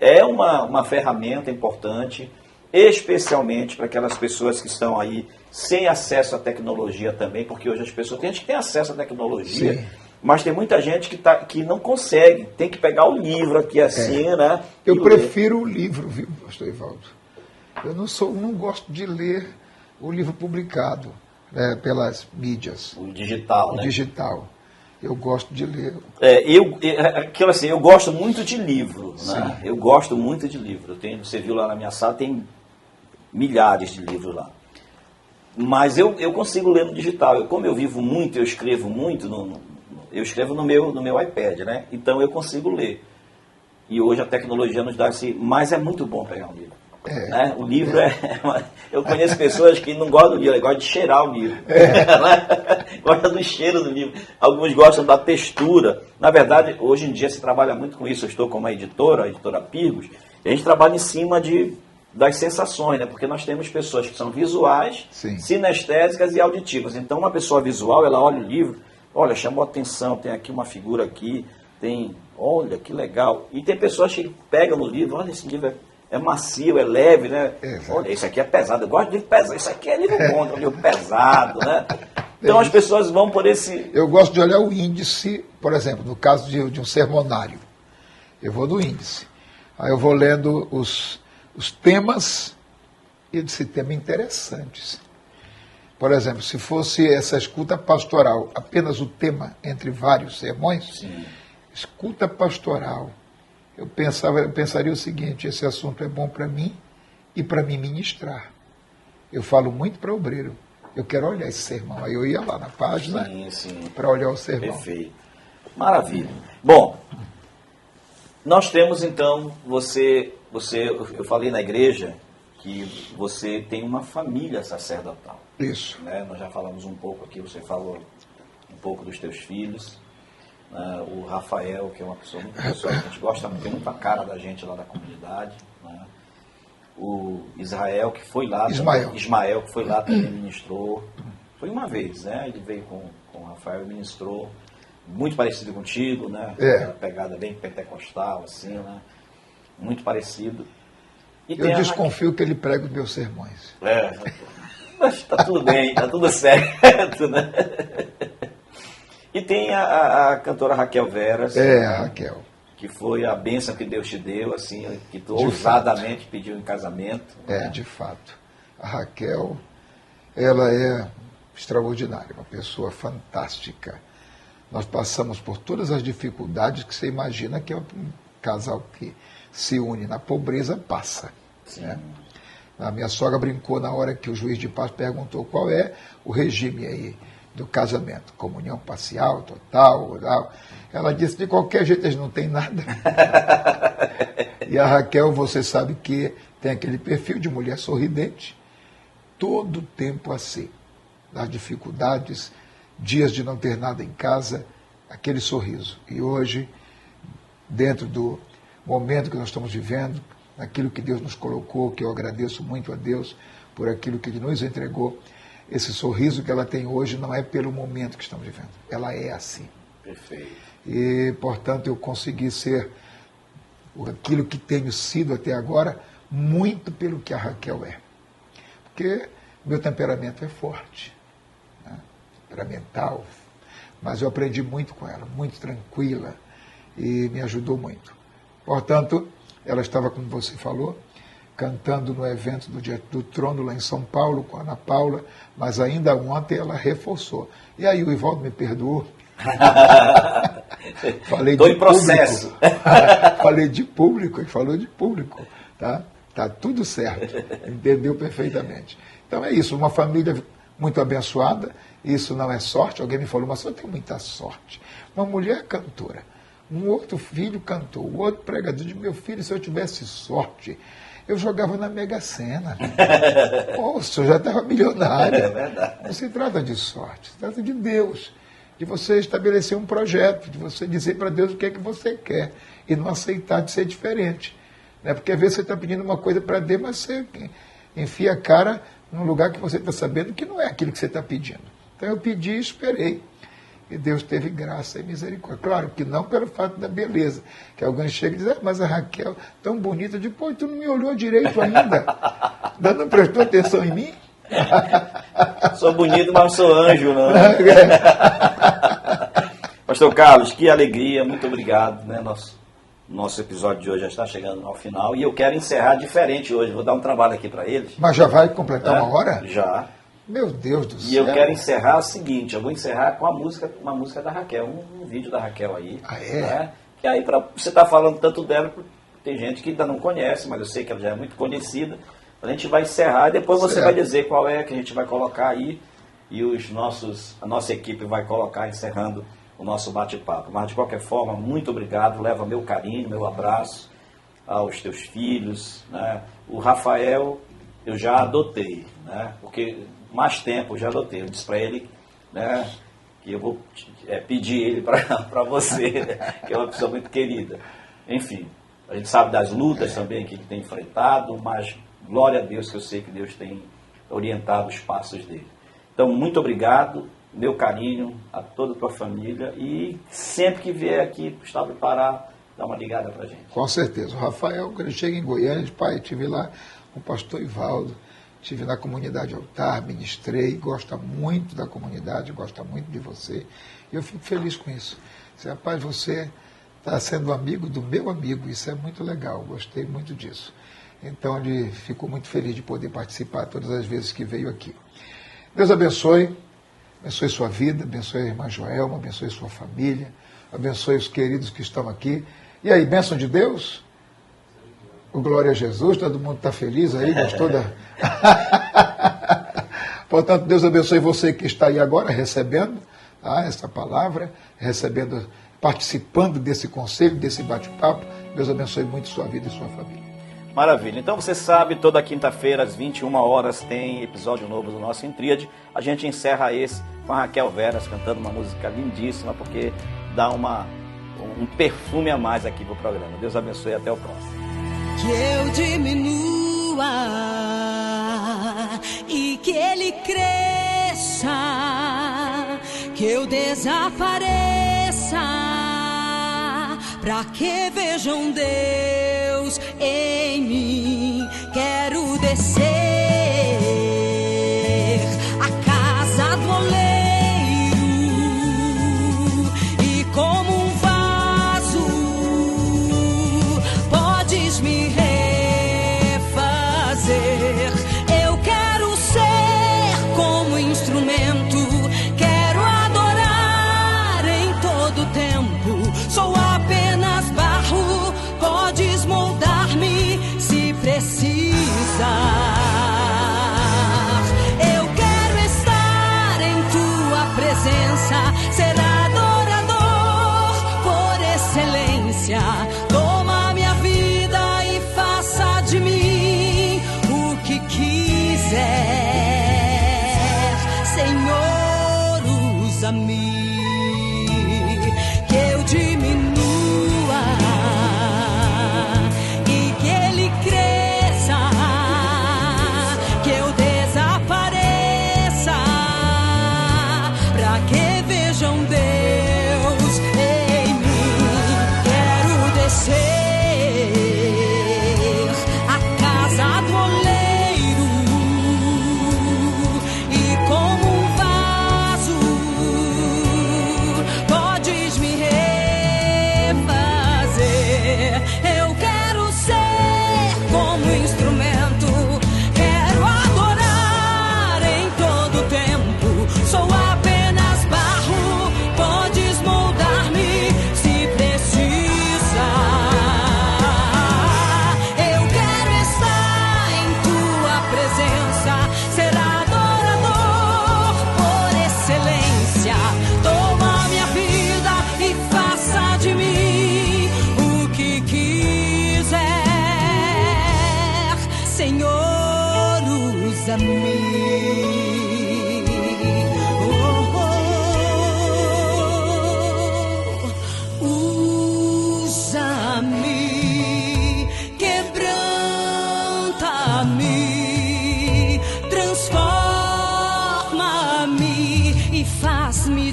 S1: é uma ferramenta importante, especialmente para aquelas pessoas que estão aí sem acesso à tecnologia também, porque hoje as pessoas, tem gente que tem acesso à tecnologia, sim, mas tem muita gente que não consegue, tem que pegar o livro aqui assim, né?
S2: Eu prefiro o livro, viu, pastor Evaldo? Eu não gosto de ler o livro publicado pelas mídias.
S1: O digital, né?
S2: O digital. Eu gosto de ler.
S1: Eu gosto muito de livro, né? Eu gosto muito de livro. Você viu lá na minha sala, tem milhares de livros lá. Mas eu consigo ler no digital. Como eu vivo muito, eu escrevo muito, eu escrevo no meu iPad, né? Então eu consigo ler. E hoje a tecnologia nos dá esse... Mas é muito bom pegar um livro. Né? O livro eu conheço pessoas que não gostam do livro, gostam de cheirar o livro. Gostam do cheiro do livro. Alguns gostam da textura. Na verdade, hoje em dia se trabalha muito com isso. Eu estou com uma editora, a editora Pirgos, e a gente trabalha em cima das sensações, né? Porque nós temos pessoas que são visuais, sim, sinestésicas e auditivas. Então, uma pessoa visual, ela olha o livro, olha, chamou a atenção, tem aqui uma figura aqui, olha, que legal. E tem pessoas que pegam no livro, olha, esse livro é macio, é leve, né? Exato. Olha, isso aqui é pesado, eu gosto de livro pesado, isso aqui é livro bom, é livro pesado, né? Então as pessoas vão por esse...
S2: Eu gosto de olhar o índice, por exemplo, no caso de um sermonário, eu vou do índice, aí eu vou lendo os temas, e eu disse, temas interessantes. Por exemplo, se fosse essa escuta pastoral, apenas o tema entre vários sermões, sim, escuta pastoral, eu pensaria o seguinte, esse assunto é bom para mim e para mim ministrar. Eu falo muito para obreiro, eu quero olhar esse sermão. Aí eu ia lá na página para olhar o sermão.
S1: Perfeito. Maravilha. Bom, nós temos então, eu falei na igreja que você tem uma família sacerdotal.
S2: Isso.
S1: Né? Nós já falamos um pouco aqui, você falou um pouco dos teus filhos. O Rafael, que é uma pessoa muito pessoal, a gente gosta muito, tem muita cara da gente lá da comunidade, né? O Ismael, que foi lá também ministrou, foi uma vez, né? Ele veio com o Rafael e ministrou, muito parecido contigo, né? Uma pegada bem pentecostal, assim, né? Muito parecido.
S2: E eu desconfio que ele prega os meus sermões.
S1: Mas tá tudo bem, tá tudo certo, né? E tem a cantora Raquel Veras.
S2: A Raquel.
S1: Que foi a bênção que Deus te deu, assim, que tu ousadamente pediu em casamento. Né?
S2: De fato. A Raquel, ela é extraordinária, uma pessoa fantástica. Nós passamos por todas as dificuldades que você imagina que um casal que se une na pobreza passa. Né? A minha sogra brincou na hora que o juiz de paz perguntou qual é o regime aí do casamento, comunhão parcial, total, oral. Ela disse, de qualquer jeito eles não têm nada. E a Raquel, você sabe que tem aquele perfil de mulher sorridente, todo o tempo assim, nas dificuldades, dias de não ter nada em casa, aquele sorriso. E hoje, dentro do momento que nós estamos vivendo, naquilo que Deus nos colocou, que eu agradeço muito a Deus por aquilo que Ele nos entregou, esse sorriso que ela tem hoje não é pelo momento que estamos vivendo. Ela é assim.
S1: Perfeito.
S2: E, portanto, eu consegui ser aquilo que tenho sido até agora, muito pelo que a Raquel é. Porque meu temperamento é forte, né? Temperamental, mas eu aprendi muito com ela, muito tranquila, e me ajudou muito. Portanto, ela estava, como você falou, cantando no evento do Dia do Trono lá em São Paulo, com a Ana Paula, mas ainda ontem ela reforçou. E aí o Ivaldo me perdoou. Falei
S1: Estou
S2: de
S1: em processo.
S2: Falei de público, ele falou de público. Tá tudo certo, entendeu perfeitamente. Então é isso, uma família muito abençoada, isso não é sorte, alguém me falou, mas eu tenho muita sorte. Uma mulher cantora, um outro filho cantor, o outro pregador de meu filho, se eu tivesse sorte, eu jogava na Mega Sena. Poxa, eu já estava milionário.
S1: É verdade.
S2: Não se trata de sorte, se trata de Deus. De você estabelecer um projeto, de você dizer para Deus o que é que você quer e não aceitar de ser diferente. Né? Porque às vezes você está pedindo uma coisa para Deus, mas você enfia a cara num lugar que você está sabendo que não é aquilo que você está pedindo. Então eu pedi e esperei. E Deus teve graça e misericórdia. Claro que não pelo fato da beleza. Que alguém chega e diz, mas a Raquel, tão bonita, depois tu não me olhou direito ainda. Não prestou atenção em mim?
S1: Sou bonito, mas sou anjo, não. Pastor Carlos, que alegria, muito obrigado. Né? Nosso episódio de hoje já está chegando ao final e eu quero encerrar diferente hoje. Vou dar um trabalho aqui para eles.
S2: Mas já vai completar uma hora?
S1: Já.
S2: Meu Deus do céu.
S1: E eu quero encerrar o seguinte, eu vou encerrar com uma música da Raquel, um vídeo da Raquel aí.
S2: Ah, é?
S1: Né? Que aí você está falando tanto dela, tem gente que ainda não conhece, mas eu sei que ela já é muito conhecida. A gente vai encerrar e depois você vai dizer qual é que a gente vai colocar aí e a nossa equipe vai colocar encerrando o nosso bate-papo. Mas de qualquer forma, muito obrigado, leva meu carinho, meu abraço aos teus filhos. Né? O Rafael eu já adotei, né? Porque mais tempo eu já adotei. Eu disse para ele, né, que eu vou pedir ele para você, que é uma pessoa muito querida. Enfim, a gente sabe das lutas também que ele tem enfrentado, mas glória a Deus que eu sei que Deus tem orientado os passos dele. Então, muito obrigado, meu carinho a toda a tua família e sempre que vier aqui para o estado do Pará, dá uma ligada para a gente.
S2: Com certeza. O Rafael, quando ele chega em Goiânia, pai, estive lá com o pastor Ivaldo, estive na comunidade Altar, ministrei, gosta muito da comunidade, gosta muito de você. E eu fico feliz com isso. Rapaz, você está sendo amigo do meu amigo, isso é muito legal, gostei muito disso. Então, ele ficou muito feliz de poder participar todas as vezes que veio aqui. Deus abençoe sua vida, abençoe a irmã Joelma, abençoe sua família, abençoe os queridos que estão aqui. E aí, bênção de Deus? O glória a Jesus, todo mundo está feliz aí, gostou da... Portanto, Deus abençoe você que está aí agora recebendo essa palavra, recebendo, participando desse conselho, desse bate-papo. Deus abençoe muito sua vida e sua família.
S1: Maravilha. Então você sabe, toda quinta-feira às 21 horas tem episódio novo do nosso Intríade. A gente encerra esse com a Raquel Veras cantando uma música lindíssima, porque dá um perfume a mais aqui pro programa. Deus abençoe e até o próximo.
S3: Que eu diminua e que ele cresça, que eu desapareça, pra que vejam Deus em mim. Quero descer a casa do oleiro e como um vaso podes me refazer. Eu quero ser como instrumento, quero adorar em todo tempo. Sou apenas barro, podes moldar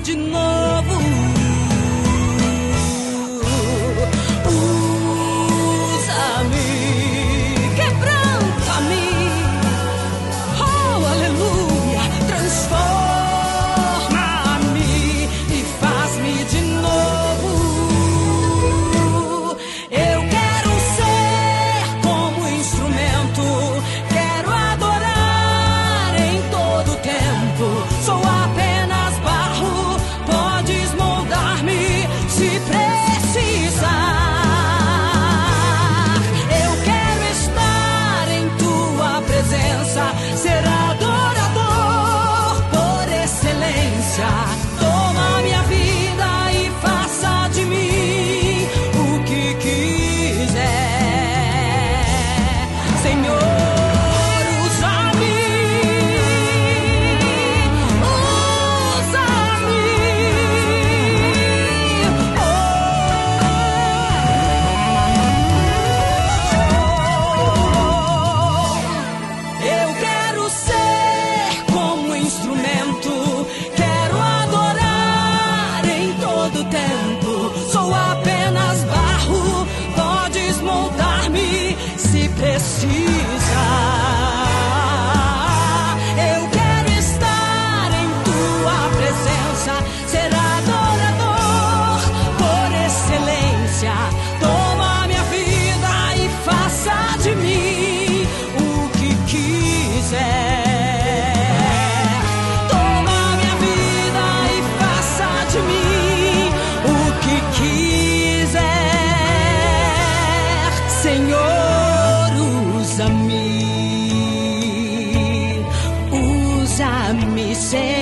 S3: de novo. Usa-me, quebranta-me, oh aleluia, transforma-me e faz-me de novo. Eu quero ser como instrumento, quero adorar em todo tempo. Sou apenas barro, podes moldar-me se precisar. Eu quero estar em tua presença, ser adorador por excelência. Toma minha vida e faça de mim o que quiser. Senhor, usa-me, usa-me. Eu quero ser como instrumento, quero adorar em todo tempo. Sou apenas barro, podes moldar-me se precisar. Eu quero estar em tua presença, ser adorador por excelência. Toma minha vida e faça de mim o que quiser. Toma minha vida e faça de mim o que quiser. Senhor, usa-me, usa-me, Senhor.